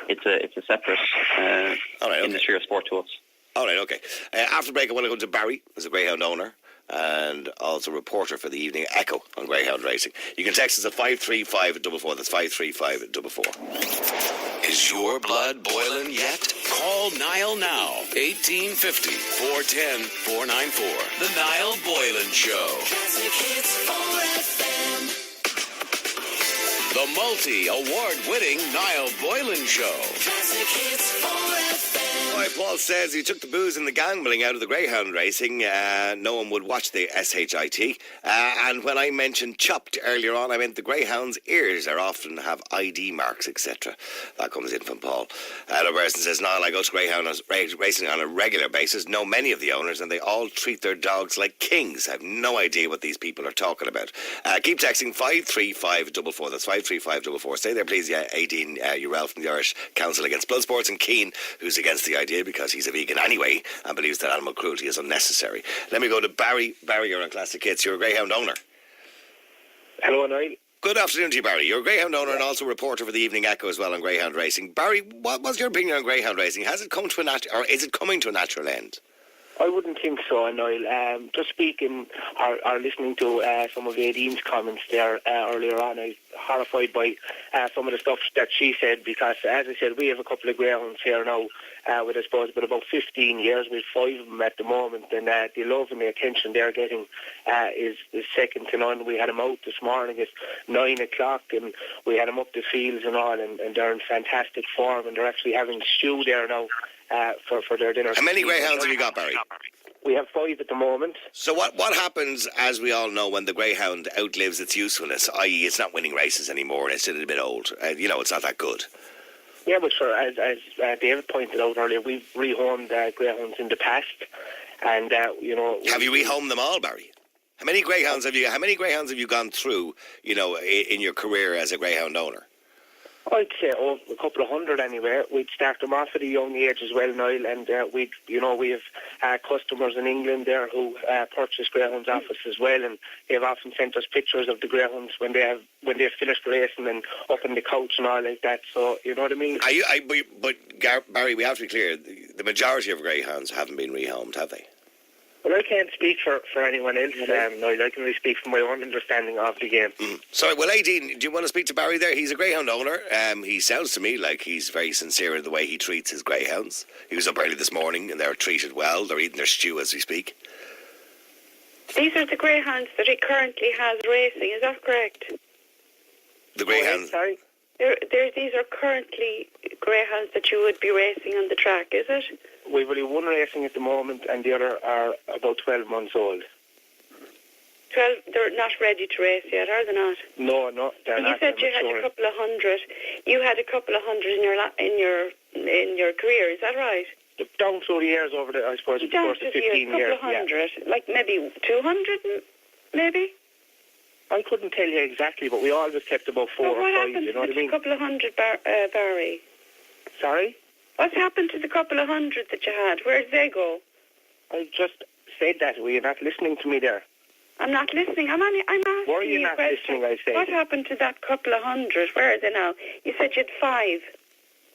It's a separate industry or sport to us. All right, okay. After the break, I want to go to Barry, who's a greyhound owner and also reporter for the Evening Echo on greyhound racing. You can text us at 535-44. That's 535-44. Is your blood boiling yet? Call Niall now. 1850-410-494. The Niall Boylan Show. Classic hits 4FM. The multi-award-winning Niall Boylan Show. Classic hits 4FM. why Paul says he took the booze and the gambling out of the greyhound racing. No one would watch the SHIT. And when I mentioned chopped earlier on, I meant the greyhound's ears are often have ID marks, etc. That comes in from Paul. Another person says, Niall, I go to greyhound racing on a regular basis, know many of the owners, and they all treat their dogs like kings. I have no idea what these people are talking about. Keep texting 53544. That's 53544. Stay there, please. Yeah, Aideen Yourell from the Irish Council Against Blood Sports, and Keane, who's against the idea because he's a vegan anyway and believes that animal cruelty is unnecessary. Let me go to Barry. Barry, you're on Classic Hits. You're a greyhound owner. Hello, Niall. Good afternoon to you, Barry. You're a greyhound owner and also a reporter for the Evening Echo as well on greyhound racing. Barry, what's your opinion on greyhound racing? Has it come to or is it coming to a natural end? I wouldn't think so, Niall. Just speaking or listening to some of Aideen's comments there earlier on, I was horrified by some of the stuff that she said because, as I said, we have a couple of greyhounds here now with, I suppose, about 15 years. We have 5 of them at the moment, and the love and the attention they're getting is second to none. We had them out this morning at 9 o'clock, and we had them up the fields and all, and they're in fantastic form, and they're actually having stew there now. For their dinner. How many greyhounds have you got, Barry? We have 5 at the moment. So what happens, as we all know, when the greyhound outlives its usefulness, i.e. it's not winning races anymore and it's still a bit old? It's not that good. Yeah, but sure, as David pointed out earlier, we've rehomed greyhounds in the past, and Have you rehomed them all, Barry? How many greyhounds have you gone through? In your career as a greyhound owner? I'd say a couple of hundred anyway. We'd start them off at a young age as well, Niall, and we have customers in England there who purchase greyhounds off us as well, and they've often sent us pictures of the greyhounds when they've finished racing and up on the couch and all like that. So you know what I mean. Barry, we have to be clear. The majority of greyhounds haven't been rehomed, have they? Well, I can't speak for anyone else, Niall. I can only speak from my own understanding of the game. Sorry, well, Aideen, do you want to speak to Barry there? He's a greyhound owner. He sounds to me like he's very sincere in the way he treats his greyhounds. He was up early this morning and they're treated well. They're eating their stew as we speak. These are the greyhounds that he currently has racing, is that correct? The greyhounds? Sorry? These are currently greyhounds that you would be racing on the track, is it? We've only one racing at the moment, and the other are about 12 months old. 12? They're not ready to race yet, are they not? No, they're and not. You said you had a couple of hundred. You had a couple of hundred in your career, is that right? Down through the years over the, I suppose, the course of 15 years. A couple of hundred, like maybe 200, maybe? I couldn't tell you exactly, but we always kept about 4 or 5, you know what I mean? A couple of hundred, Barry? Sorry? What's happened to the couple of hundred that you had? Where did they go? I just said that. Were you not listening to me there? I'm not listening. I'm asking Were you not listening, I said? What happened to that couple of hundred? Where are they now? You said you had 5.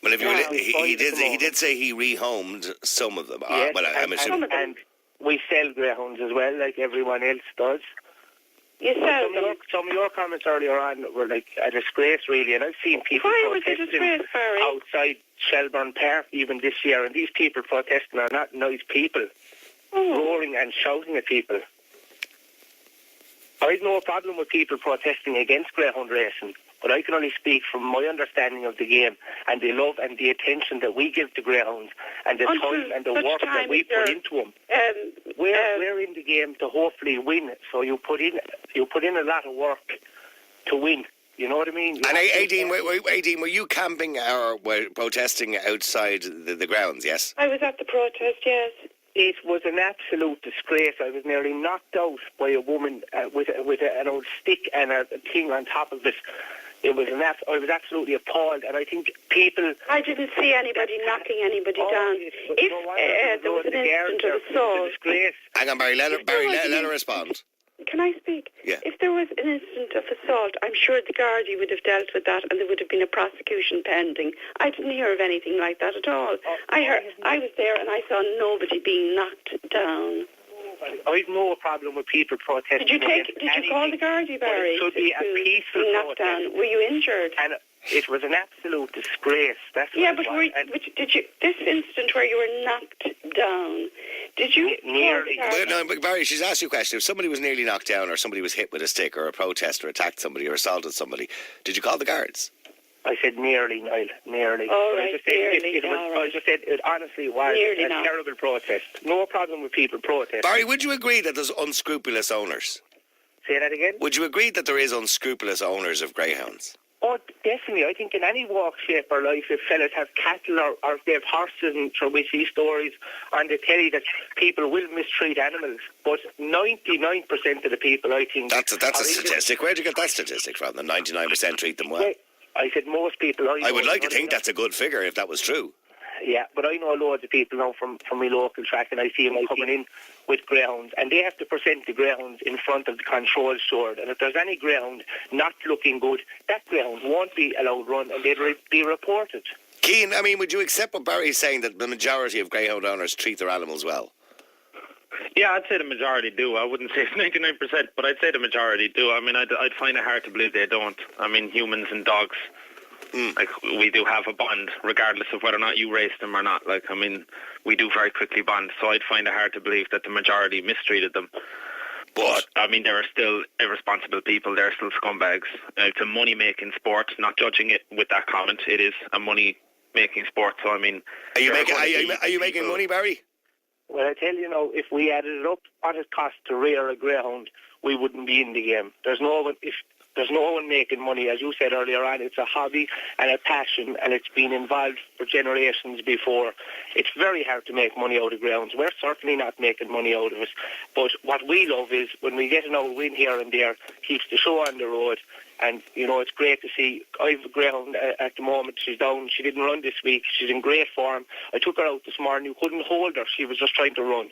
Well, if he did say he rehomed some of them. Yes, I'm assuming. And we sell greyhounds as well, like everyone else does. You sell them. Some of your comments earlier on were like a disgrace, really, and I've seen people protesting outside Shelburne Park even this year, and these people protesting are not nice people, roaring and shouting at people. I've no problem with people protesting against greyhound racing, but I can only speak from my understanding of the game and the love and the attention that we give to greyhounds and the time and the work that we put into them. We're in the game to hopefully win, so you put in a lot of work to win. You know what I mean? And Aideen, were you camping or were protesting outside the grounds, yes? I was at the protest, yes. It was an absolute disgrace. I was nearly knocked out by a woman with an old stick and a thing on top of it. I was absolutely appalled, and I think people... I didn't see anybody knocking anybody down. If there was an incident of assault... Hang on, Barry, let her respond. Can I speak? Yeah. If there was an incident of assault, I'm sure the Gardaí would have dealt with that and there would have been a prosecution pending. I didn't hear of anything like that at all. I was there and I saw nobody being knocked down. I've no problem with people protesting. Did you call the Gardaí, Barry? It should be a peaceful knocked down. Were you injured? And it was an absolute disgrace. That's did you? This incident where you were knocked down, did you? Nearly. But Barry, she's asked you a question. If somebody was nearly knocked down, or somebody was hit with a stick, or a protester attacked somebody, or assaulted somebody, did you call the guards? I said nearly, Niall, nearly. All But right, I just said nearly, all right. I just said it honestly was Nearly a now. terrible protest. No problem with people protesting. Barry, would you agree that there's unscrupulous owners? Say that again? Would you agree that there is unscrupulous owners of greyhounds? Oh, definitely. I think in any walk, shape or life, if fellas have cattle or if they have horses, and so we see stories on the telly that people will mistreat animals. But 99% of the people, I think... That's a statistic. Where'd you get that statistic from? The 99% treat them well. I said most people... I would like to think that's a good figure if that was true. Yeah, but I know loads of people now from my local track, and I see them coming in with greyhounds, and they have to present the greyhounds in front of the control sword. And if there's any greyhound not looking good, that greyhound won't be allowed run, and they'll be reported. Keane, I mean, would you accept what Barry's saying, that the majority of greyhound owners treat their animals well? Yeah, I'd say the majority do. I wouldn't say 99%, but I'd say the majority do. I mean, I'd find it hard to believe they don't. I mean, humans and dogs, like, we do have a bond, regardless of whether or not you race them or not. Like, I mean, we do very quickly bond, so I'd find it hard to believe that the majority mistreated them. But, I mean, there are still irresponsible people. There are still scumbags. It's a money-making sport. Not judging it with that comment, it is a money-making sport. So, I mean... Are you making money, Barry? Well, I tell you now, if we added it up, what it costs to rear a greyhound, we wouldn't be in the game. There's no one making money. As you said earlier on, it's a hobby and a passion, and it's been involved for generations before. It's very hard to make money out of greyhounds. We're certainly not making money out of it. But what we love is when we get an old win here and there, keeps the show on the road. And, you know, it's great to see. I have a greyhound at the moment. She's down. She didn't run this week. She's in great form. I took her out this morning. You couldn't hold her. She was just trying to run.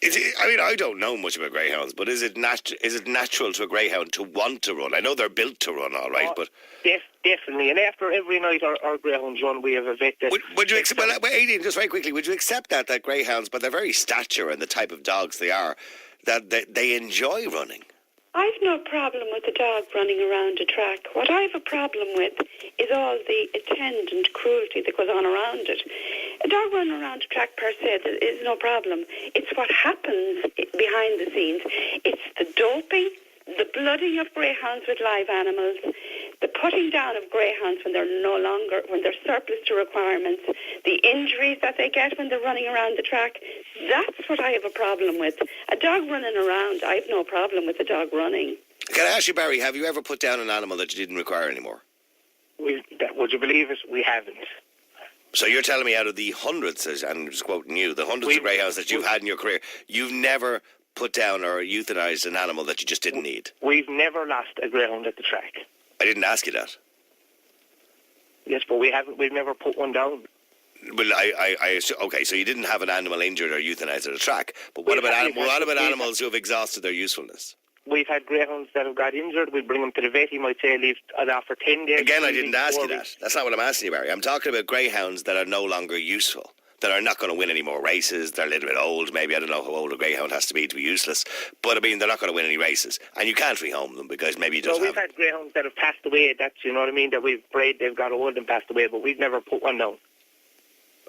I mean, I don't know much about greyhounds, but is it natural to a greyhound to want to run? I know they're built to run, all right, but... Definitely. And after every night our greyhounds run, we have a vet that... Would you accept... Well, Aideen, just very quickly, would you accept that greyhounds, by their very stature and the type of dogs they are, that they enjoy running? I've no problem with a dog running around a track. What I have a problem with is all the attendant cruelty that goes on around it. A dog running around a track per se is no problem. It's what happens behind the scenes. It's the doping, the blooding of greyhounds with live animals, the putting down of greyhounds when they're surplus to requirements, the injuries that they get when they're running around the track. That's what I have a problem with. A dog running around, I have no problem with a dog running. Can I ask you, Barry, have you ever put down an animal that you didn't require anymore? Would you believe it? We haven't. So you're telling me out of the hundreds, and I'm just quoting you, the hundreds of greyhounds that you've had in your career, you've never put down or euthanized an animal that you just didn't need? We've never lost a greyhound at the track. I didn't ask you that. Yes, but we've never put one down. Well, okay, so you didn't have an animal injured or euthanized at a track, but what about animals who have exhausted their usefulness? We've had greyhounds that have got injured. We bring them to the vet. He might say leave for 10 days. Again, I didn't ask you that. That's not what I'm asking you, Barry. I'm talking about greyhounds that are no longer useful, that are not going to win any more races. They're a little bit old. Maybe I don't know how old a greyhound has to be useless. But, I mean, they're not going to win any races. And you can't rehome them because maybe you don't we've had greyhounds that have passed away. That's, you know what I mean, that we've bred. They've got old and passed away, but we've never put one down.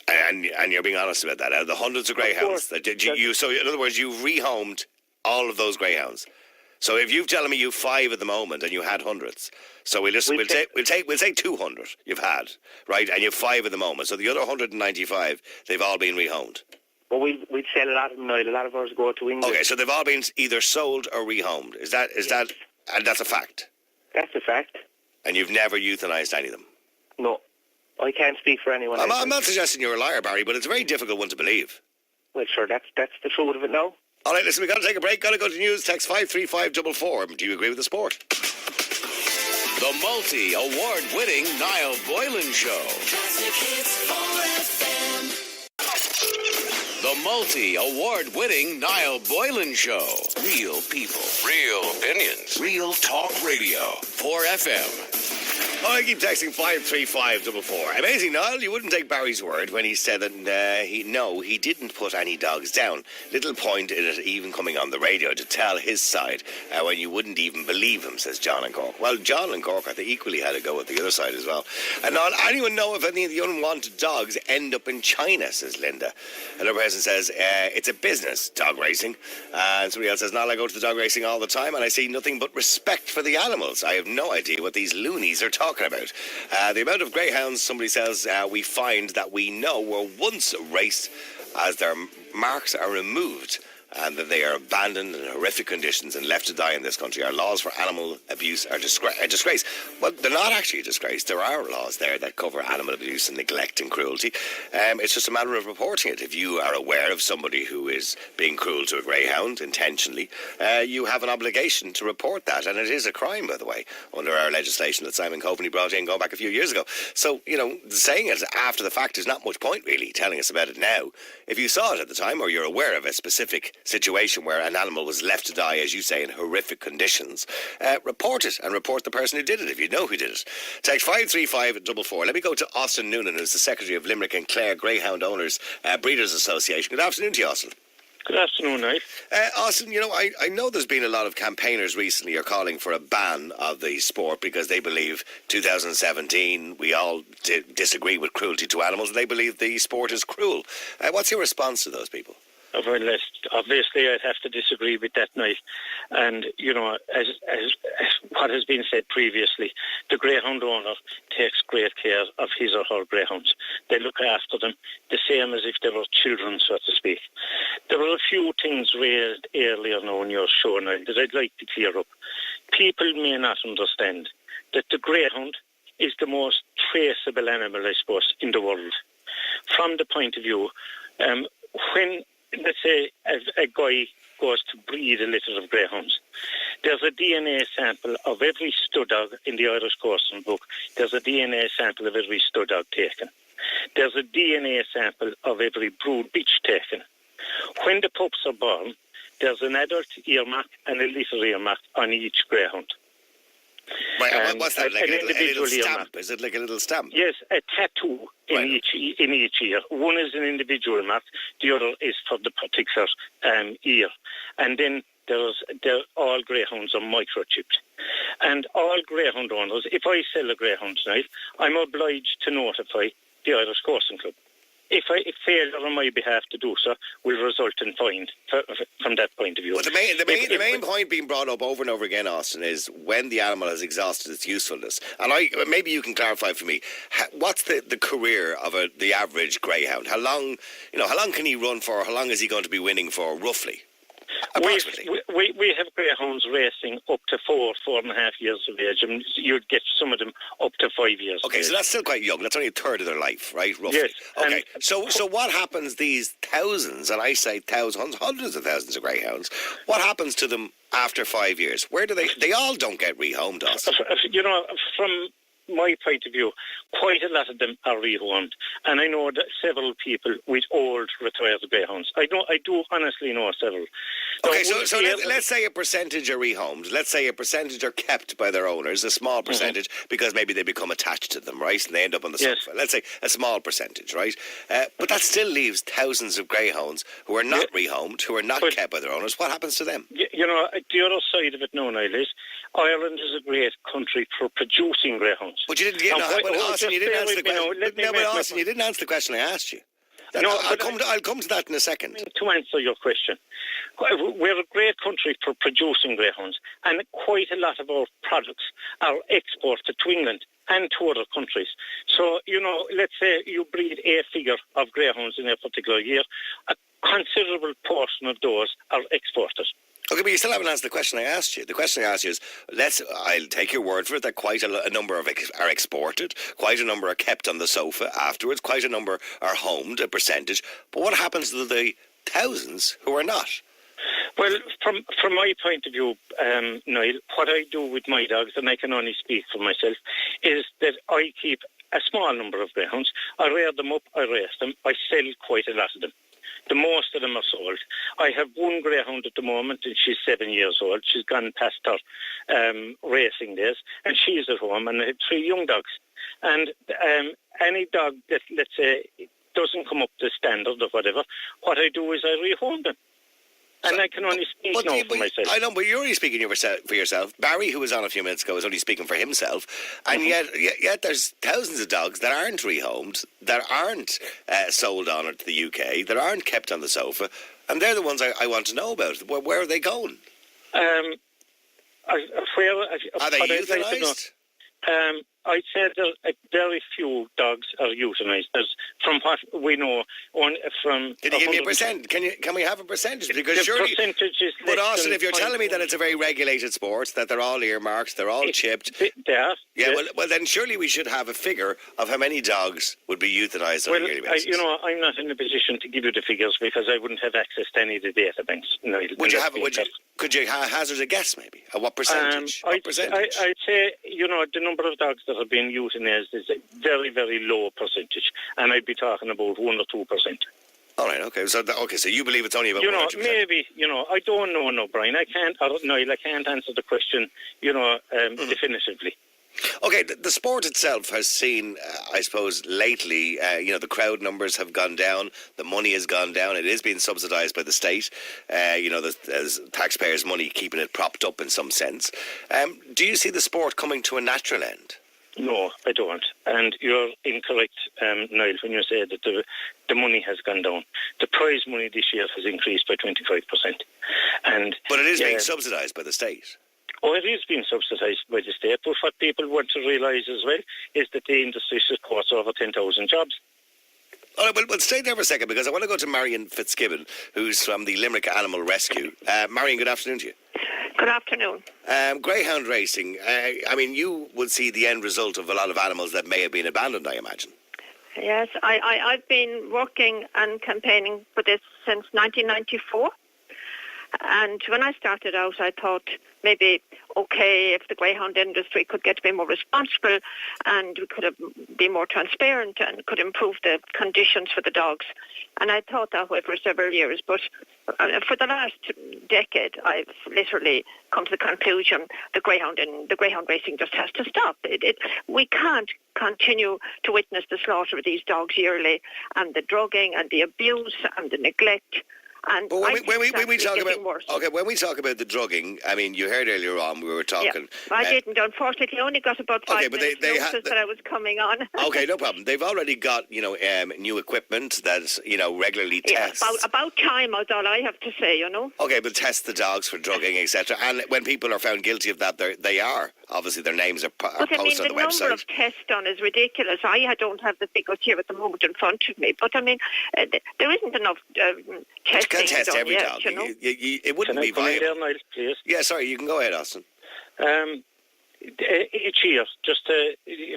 And you're being honest about that. Out of the hundreds of greyhounds, so in other words, you've rehomed all of those greyhounds. So if you're telling me you've 5 at the moment and you had hundreds, so we'll say 200 you've had, right? And you've 5 at the moment. So the other 195, they've all been rehomed. Well, we'd sell a lot of them now. A lot of ours go to England. Okay, so they've all been either sold or rehomed. Is that and that's a fact? That's a fact. And you've never euthanized any of them? No. I can't speak for anyone else. I'm not suggesting you're a liar, Barry, but it's a very difficult one to believe. Well, sure, that's the truth of it now. All right, listen, we've got to take a break. Got to go to news. Text 53544. Do you agree with the sport? The multi-award-winning Niall Boylan Show. Classic hits 4FM. The multi-award-winning Niall Boylan Show. Real people, real opinions, real talk radio. 4FM. Oh, I keep texting 53544. Amazing, Niall. You wouldn't take Barry's word when he said that he didn't put any dogs down. Little point in it even coming on the radio to tell his side when you wouldn't even believe him, says John and Cork. Well, John and Cork, I think, equally had a go at the other side as well. And Niall, anyone know if any of the unwanted dogs end up in China, says Linda. Another person says, it's a business, dog racing. And somebody else says, Niall, I go to the dog racing all the time and I see nothing but respect for the animals. I have no idea what these loonies are talking talking about. The amount of greyhounds, somebody says, we find that we know were once raced as their marks are removed and that they are abandoned in horrific conditions and left to die in this country. Our laws for animal abuse are a disgrace. Well, they're not actually a disgrace. There are laws there that cover animal abuse and neglect and cruelty. It's just a matter of reporting it. If you are aware of somebody who is being cruel to a greyhound intentionally, you have an obligation to report that. And it is a crime, by the way, under our legislation that Simon Coveney brought in going back a few years ago. So, saying it after the fact is not much point, really, telling us about it now. If you saw it at the time or you're aware of a specific situation where an animal was left to die, as you say, in horrific conditions, report it and report the person who did it if you know who did it. Text 53544. Let me go to Austin Noonan, who's the Secretary of Limerick and Clare Greyhound Owners Breeders Association. Good afternoon to you, Austin. Good afternoon, Niall. Austin, I know there's been a lot of campaigners recently are calling for a ban of the sport because they believe 2017 we all disagree with cruelty to animals. They believe the sport is cruel. What's your response to those people? Well, obviously, I'd have to disagree with that, Niall. And, as what has been said previously, the greyhound owner takes great care of his or her greyhounds. They look after them the same as if they were children, so to speak. There were a few things raised earlier now in your show, Niall, that I'd like to clear up. People may not understand that the greyhound is the most traceable animal, I suppose, in the world. From the point of view, when, let's say, a guy goes to breed a litter of greyhounds, there's a DNA sample of every stud dog in the Irish Coursing book. There's a DNA sample of every stud dog taken. There's a DNA sample of every brood bitch taken. When the pups are born, there's an adult earmark and a litter earmark on each greyhound. Right, what's that, like a little stamp? Earmark. Is it like a little stamp? Yes, a tattoo in each ear. One is an individual mark, the other is for the particular ear. And then all greyhounds are microchipped. And all greyhound owners, if I sell a greyhound tonight, I'm obliged to notify the Irish Coursing Club. If failure on my behalf to do so will result in fine from that point of view. Well, the main point being brought up over and over again, Austin, is when the animal has exhausted its usefulness. And maybe you can clarify for me, what's the career of the average greyhound? How long can he run for? How long is he going to be winning for, roughly? Approximately. We have greyhounds racing up to 4.5 years of age, and you'd get some of them up to 5 years. Okay, so that's still quite young. That's only a third of their life, right? Roughly. Yes. Okay, so what happens these thousands, and I say thousands, hundreds of thousands of greyhounds, what happens to them after 5 years? Where do they all don't get rehomed, Austin? From my point of view, quite a lot of them are rehomed, and I know that several people with old retired greyhounds. I do honestly know several. Okay, so let's say a percentage are rehomed. Let's say a percentage are kept by their owners, a small percentage, because maybe they become attached to them, right? And they end up on the sofa. Let's say a small percentage, right? But that still leaves thousands of greyhounds who are not rehomed, who are not kept by their owners. What happens to them? The other side of it now, Niall, is Ireland is a great country for producing greyhounds. But you didn't Austin, you didn't answer the question. Austin, you didn't answer the question I asked you. I'll come to that in a second. To answer your question, we're a great country for producing greyhounds, and quite a lot of our products are exported to England and to other countries. So, let's say you breed a figure of greyhounds in a particular year, a considerable portion of those are exported. Okay, but you still haven't answered the question I asked you. The question I asked you is, I'll take your word for it, that quite a number are exported, quite a number are kept on the sofa afterwards, quite a number are homed, a percentage. But what happens to the thousands who are not? Well, from my point of view, Niall, what I do with my dogs, and I can only speak for myself, is that I keep a small number of greyhounds. I rear them up, I race them, I sell quite a lot of them. The most of them are sold. I have one greyhound at the moment, and she's 7 years old. She's gone past her racing days, and she's at home, and I have 3 young dogs. And any dog that, let's say, doesn't come up to standard or whatever, what I do is I rehome them. And I can only speak now for myself. I know, but you're only speaking for yourself. Barry, who was on a few minutes ago, is only speaking for himself. And yet there's thousands of dogs that aren't rehomed, that aren't sold on to the UK, that aren't kept on the sofa. And they're the ones I want to know about. Where are they going? Are they euthanised? I'd say very few dogs are euthanized. From what we know, from... Can you give me a percent? Can we have a percentage? Because the surely... percentage is But less Austin, than if you're telling me that it's a very regulated sport, that they're all earmarked, they're all chipped... They are. Yeah, yes. well, then surely we should have a figure of how many dogs would be euthanized on a yearly basis. I'm not in a position to give you the figures because I wouldn't have access to any of the data banks. No, could you hazard a guess, maybe? At what percentage? I'd say, the number of dogs that have been euthanized is a very, very low percentage, and I'd be talking about 1 or 2%. All right, okay. So you believe it's only about 100%? Maybe, I don't know, no, Brian. I can't answer the question, definitively. Okay, the sport itself has seen, I suppose, lately, the crowd numbers have gone down, the money has gone down, it is being subsidised by the state, there's taxpayers' money keeping it propped up in some sense. Do you see the sport coming to a natural end? No, I don't. And you're incorrect, Niall, when you say that the money has gone down. The prize money this year has increased by 25%. But it is being subsidised by the state. Oh, it is being subsidised by the state, but what people want to realise as well is that the industry supports over 10,000 jobs. All right, well, stay there for a second, because I want to go to Marion Fitzgibbons, who's from the Limerick Animal Rescue. Marion, good afternoon to you. Good afternoon. Greyhound racing, you would see the end result of a lot of animals that may have been abandoned, I imagine. Yes, I've been working and campaigning for this since 1994. And when I started out, I thought maybe, okay, if the greyhound industry could get to be more responsible and we could be more transparent and could improve the conditions for the dogs. And I thought that way for several years. But for the last decade, I've literally come to the conclusion the greyhound racing just has to stop. We can't continue to witness the slaughter of these dogs yearly, and the drugging and the abuse and the neglect. And but when we talk about the drugging, you heard earlier on we were talking. Yeah, I didn't. Unfortunately, I only got about 5 minutes notice that I was coming on. Okay, no problem. They've already got new equipment that's regularly tests. About time, that's all I have to say. Okay, but test the dogs for drugging, etc. And when people are found guilty of that, they are. Obviously, their names are posted on the website. The number of tests done is ridiculous. I don't have the figures here at the moment in front of me, but there isn't enough testing. You can't test every dog. It wouldn't be viable. There, Niall, please? Yeah, sorry, you can go ahead, Austin. Each year, just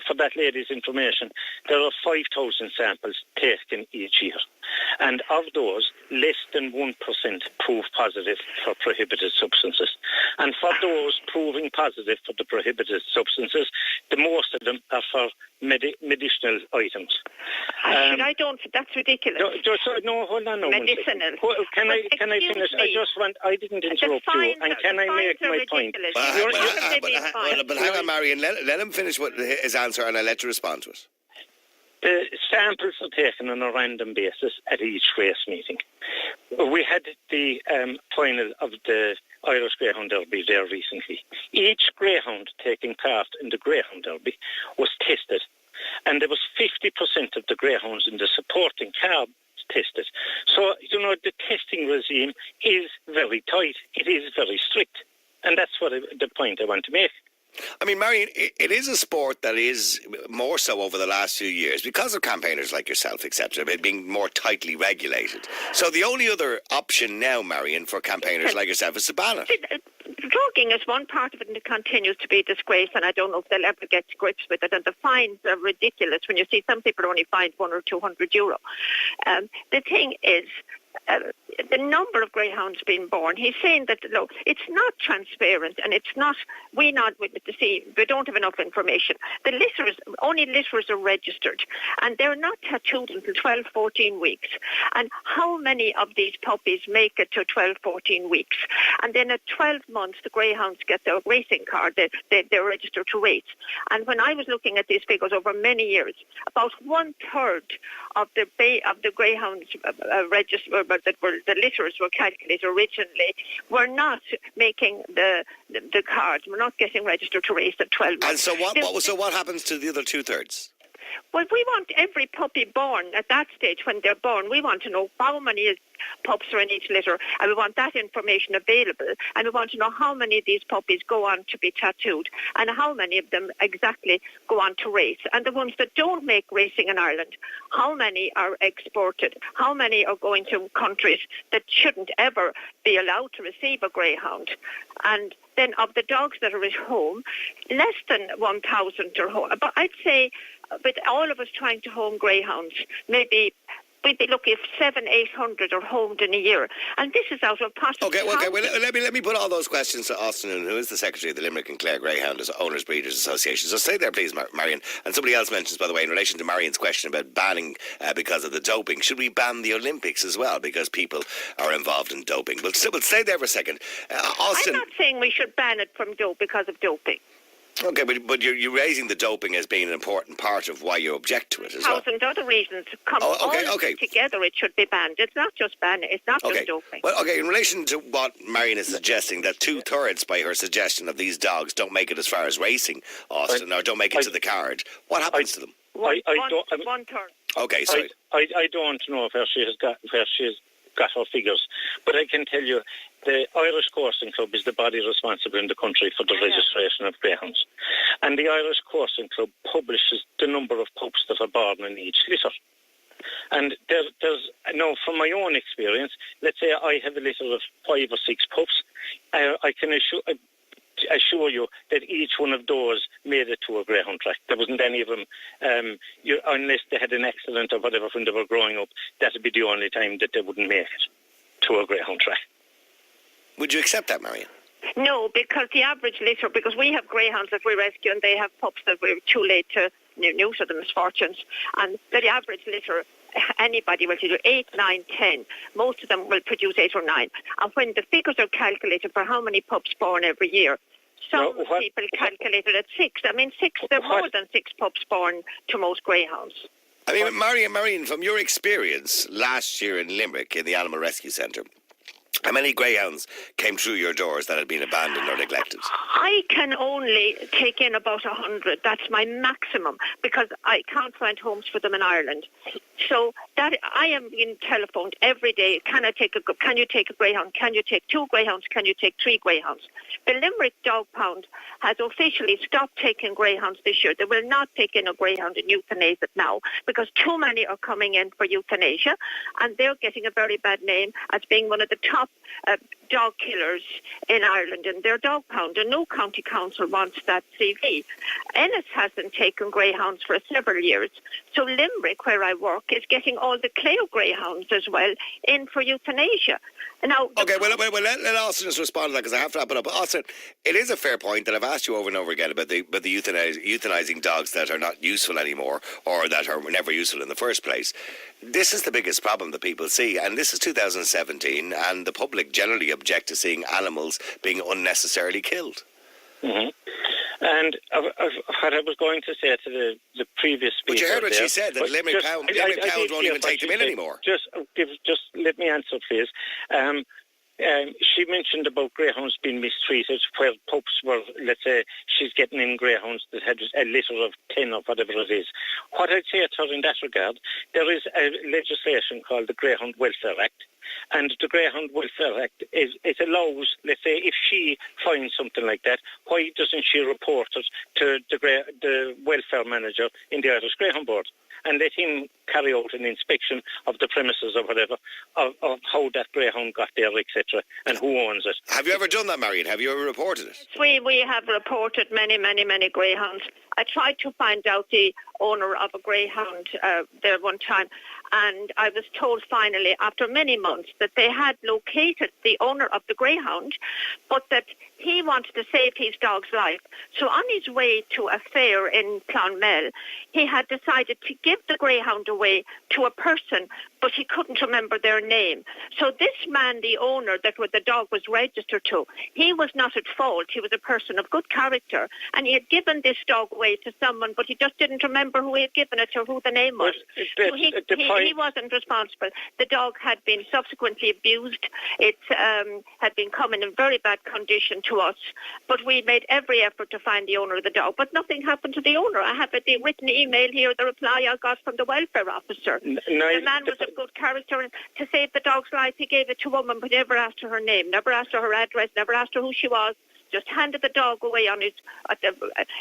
for that lady's information, there are 5,000 samples taken each year. And of those, less than 1% prove positive for prohibited substances. And for those proving positive for the prohibited substances, the most of them are for medicinal items. That's ridiculous. No, hold on. Medicinal. Can I finish? I didn't interrupt you. And can I make my point? But hang on, Marion, let him finish his answer and I'll let you respond to it. The samples are taken on a random basis at each race meeting. We had the final of the Irish Greyhound Derby there recently. Each greyhound taking part in the Greyhound Derby was tested, and there was 50% of the greyhounds in the supporting car tested. So, the testing regime is very tight. It is very strict, and that's the point I want to make. Marion, it is a sport that is more so over the last few years because of campaigners like yourself, etc., it being more tightly regulated. So the only other option now, Marion, for campaigners like yourself is to ban it. Drugging is one part of it, and it continues to be a disgrace, and I don't know if they'll ever get to grips with it. And the fines are ridiculous when you see some people only fined €100 or €200. The thing is, the number of greyhounds being born, he's saying that it's not transparent, and it's not. We don't have enough information. The only litters are registered, and they're not tattooed until 12, 14 weeks. And how many of these puppies make it to 12, 14 weeks? And then at 12 months, the greyhounds get their racing card. They're registered to race. And when I was looking at these figures over many years, about 1/3 of the greyhounds registered, the litters were calculated originally, were not making the card. We're not getting registered to race at 12 months. And so what happens to the other 2/3? Well, we want every puppy born at that stage when they're born. We want to know how many pups are in each litter, and we want that information available. And we want to know how many of these puppies go on to be tattooed and how many of them exactly go on to race. And the ones that don't make racing in Ireland, how many are exported? How many are going to countries that shouldn't ever be allowed to receive a greyhound? And then of the dogs that are at home, less than 1,000 are home. But I'd say with all of us trying to home greyhounds, maybe we'd be lucky if 700-800 are homed in a year. And this is out of possible. Okay, well, let me put all those questions to Austin, who is the Secretary of the Limerick and Clare Greyhound Owners Breeders Association. So stay there, please, Marion. And somebody else mentions, by the way, in relation to Marion's question about banning because of the doping, should we ban the Olympics as well because people are involved in doping? But still, stay there for a second. Austin, I'm not saying we should ban it from because of doping. Okay, but you're raising the doping as being an important part of why you object to it as well. 1,000 other reasons come all together. It should be banned. It's not just banning. It's not just doping. Well, okay, in relation to what Marion is suggesting, that 2/3 by her suggestion of these dogs don't make it as far as racing, Austin, or don't make it to the card. What happens to them? One third. Okay, sorry. I don't know where she has got her figures, but I can tell you the Irish Coursing Club is the body responsible in the country for the registration of greyhounds, and the Irish Coursing Club publishes the number of pups that are born in each litter. And there's now, from my own experience, let's say I have a litter of 5 or 6 pups, I can assure you that each one of those made it to a greyhound track. There wasn't any of them, unless they had an accident or whatever when they were growing up, that would be the only time that they wouldn't make it to a greyhound track. Would you accept that, Marion? No, because the average litter, because we have greyhounds that we rescue and they have pups that we're too late to neuter the misfortunes, and the average litter, anybody will do 8, 9, 10. Most of them will produce 8 or 9. And when the figures are calculated for how many pups born every year, some people calculate it at 6. I mean, 6, there are more than 6 pups born to most greyhounds. I mean, Marion, from your experience last year in Limerick in the Animal Rescue Centre, how many greyhounds came through your doors that had been abandoned or neglected? I can only take in about 100. That's my maximum because I can't find homes for them in Ireland. So that I am being telephoned every day. Can you take a greyhound? Can you take 2 greyhounds? Can you take 3 greyhounds? The Limerick Dog Pound has officially stopped taking greyhounds this year. They will not take in a greyhound and euthanize it now because too many are coming in for euthanasia, and they're getting a very bad name as being one of the top dog killers in Ireland in their dog pound, and no county council wants that CV. Ennis hasn't taken greyhounds for several years, so Limerick, where I work, is getting all the Clare greyhounds as well in for euthanasia. Now, okay, well, let Austin just respond to that because I have to wrap it up. But Austin, it is a fair point that I've asked you over and over again about the euthanizing dogs that are not useful anymore or that are never useful in the first place. This is the biggest problem that people see, and this is 2017, and the public generally object to seeing animals being unnecessarily killed. Mm-hmm. And what I was going to say to the previous speaker, but you heard what she said, that Limerick Pound won't even take them in anymore. Just let me answer, please. She mentioned about greyhounds being mistreated, where pups were, let's say, she's getting in greyhounds that had a litter of 10 or whatever it is. What I'd say to her in that regard, there is a legislation called the Greyhound Welfare Act, and the Greyhound Welfare Act, it allows, let's say, if she finds something like that, why doesn't she report it to the welfare manager in the Irish Greyhound Board and let him carry out an inspection of the premises or whatever, of how that greyhound got there, etc., and who owns it. Have you ever done that, Marion? Have you ever reported it? We have reported many greyhounds. I tried to find out the owner of a greyhound there one time, and I was told finally, after many months, that they had located the owner of the greyhound, but that he wanted to save his dog's life. So on his way to a fair in Clonmel, he had decided to give the greyhound away to a person, but he couldn't remember their name. So this man, the owner that the dog was registered to, he was not at fault. He was a person of good character, and he had given this dog away to someone, but he just didn't remember who he had given it or who the name was. So he wasn't responsible. The dog had been subsequently abused. It had been coming in very bad condition to us, but we made every effort to find the owner of the dog, but nothing happened to the owner. I have the written email here, the reply I got from the welfare officer. The man was of good character, and to save the dog's life, he gave it to a woman, but never asked her name, never asked her address, never asked her who she was. Just handed the dog away at the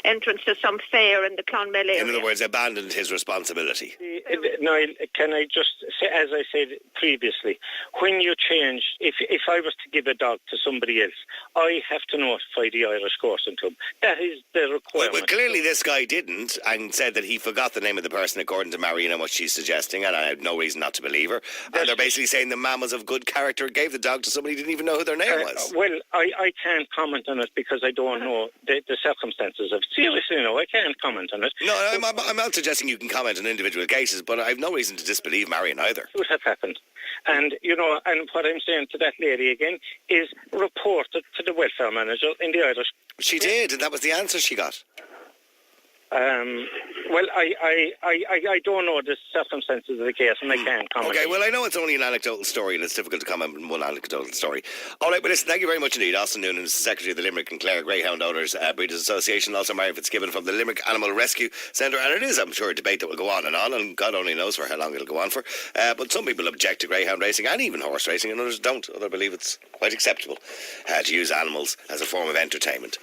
entrance to some fair in the Clonmel area. In other words, abandoned his responsibility. Niall, can I just say, as I said previously, when you change, if I was to give a dog to somebody else, I have to notify the Irish Coursing Club. That is the requirement. Well, clearly this guy didn't, and said that he forgot the name of the person according to Marion and what she's suggesting, and I have no reason not to believe her. And they're basically saying the man was of good character, gave the dog to somebody who didn't even know who their name was. Well, I can't comment on it because I don't know the circumstances of it. Seriously, no, I can't comment on it. No, I'm not suggesting you can comment on individual cases, but I've no reason to disbelieve Marion either. It would have happened. And, and what I'm saying to that lady again is report it to the welfare manager in the Irish. She did, and that was the answer she got. Well, I don't know the circumstances of the case, and I can't comment. Okay, well, I know it's only an anecdotal story, and it's difficult to comment on one anecdotal story. All right, but listen, thank you very much indeed. Austin Noonan is the Secretary of the Limerick and Clare Greyhound Owners Breeders Association, also Marion Fitzgibbons from the Limerick Animal Rescue Centre, and it is, I'm sure, a debate that will go on, and God only knows for how long it'll go on for. But some people object to greyhound racing and even horse racing, and others don't. Others believe it's quite acceptable to use animals as a form of entertainment.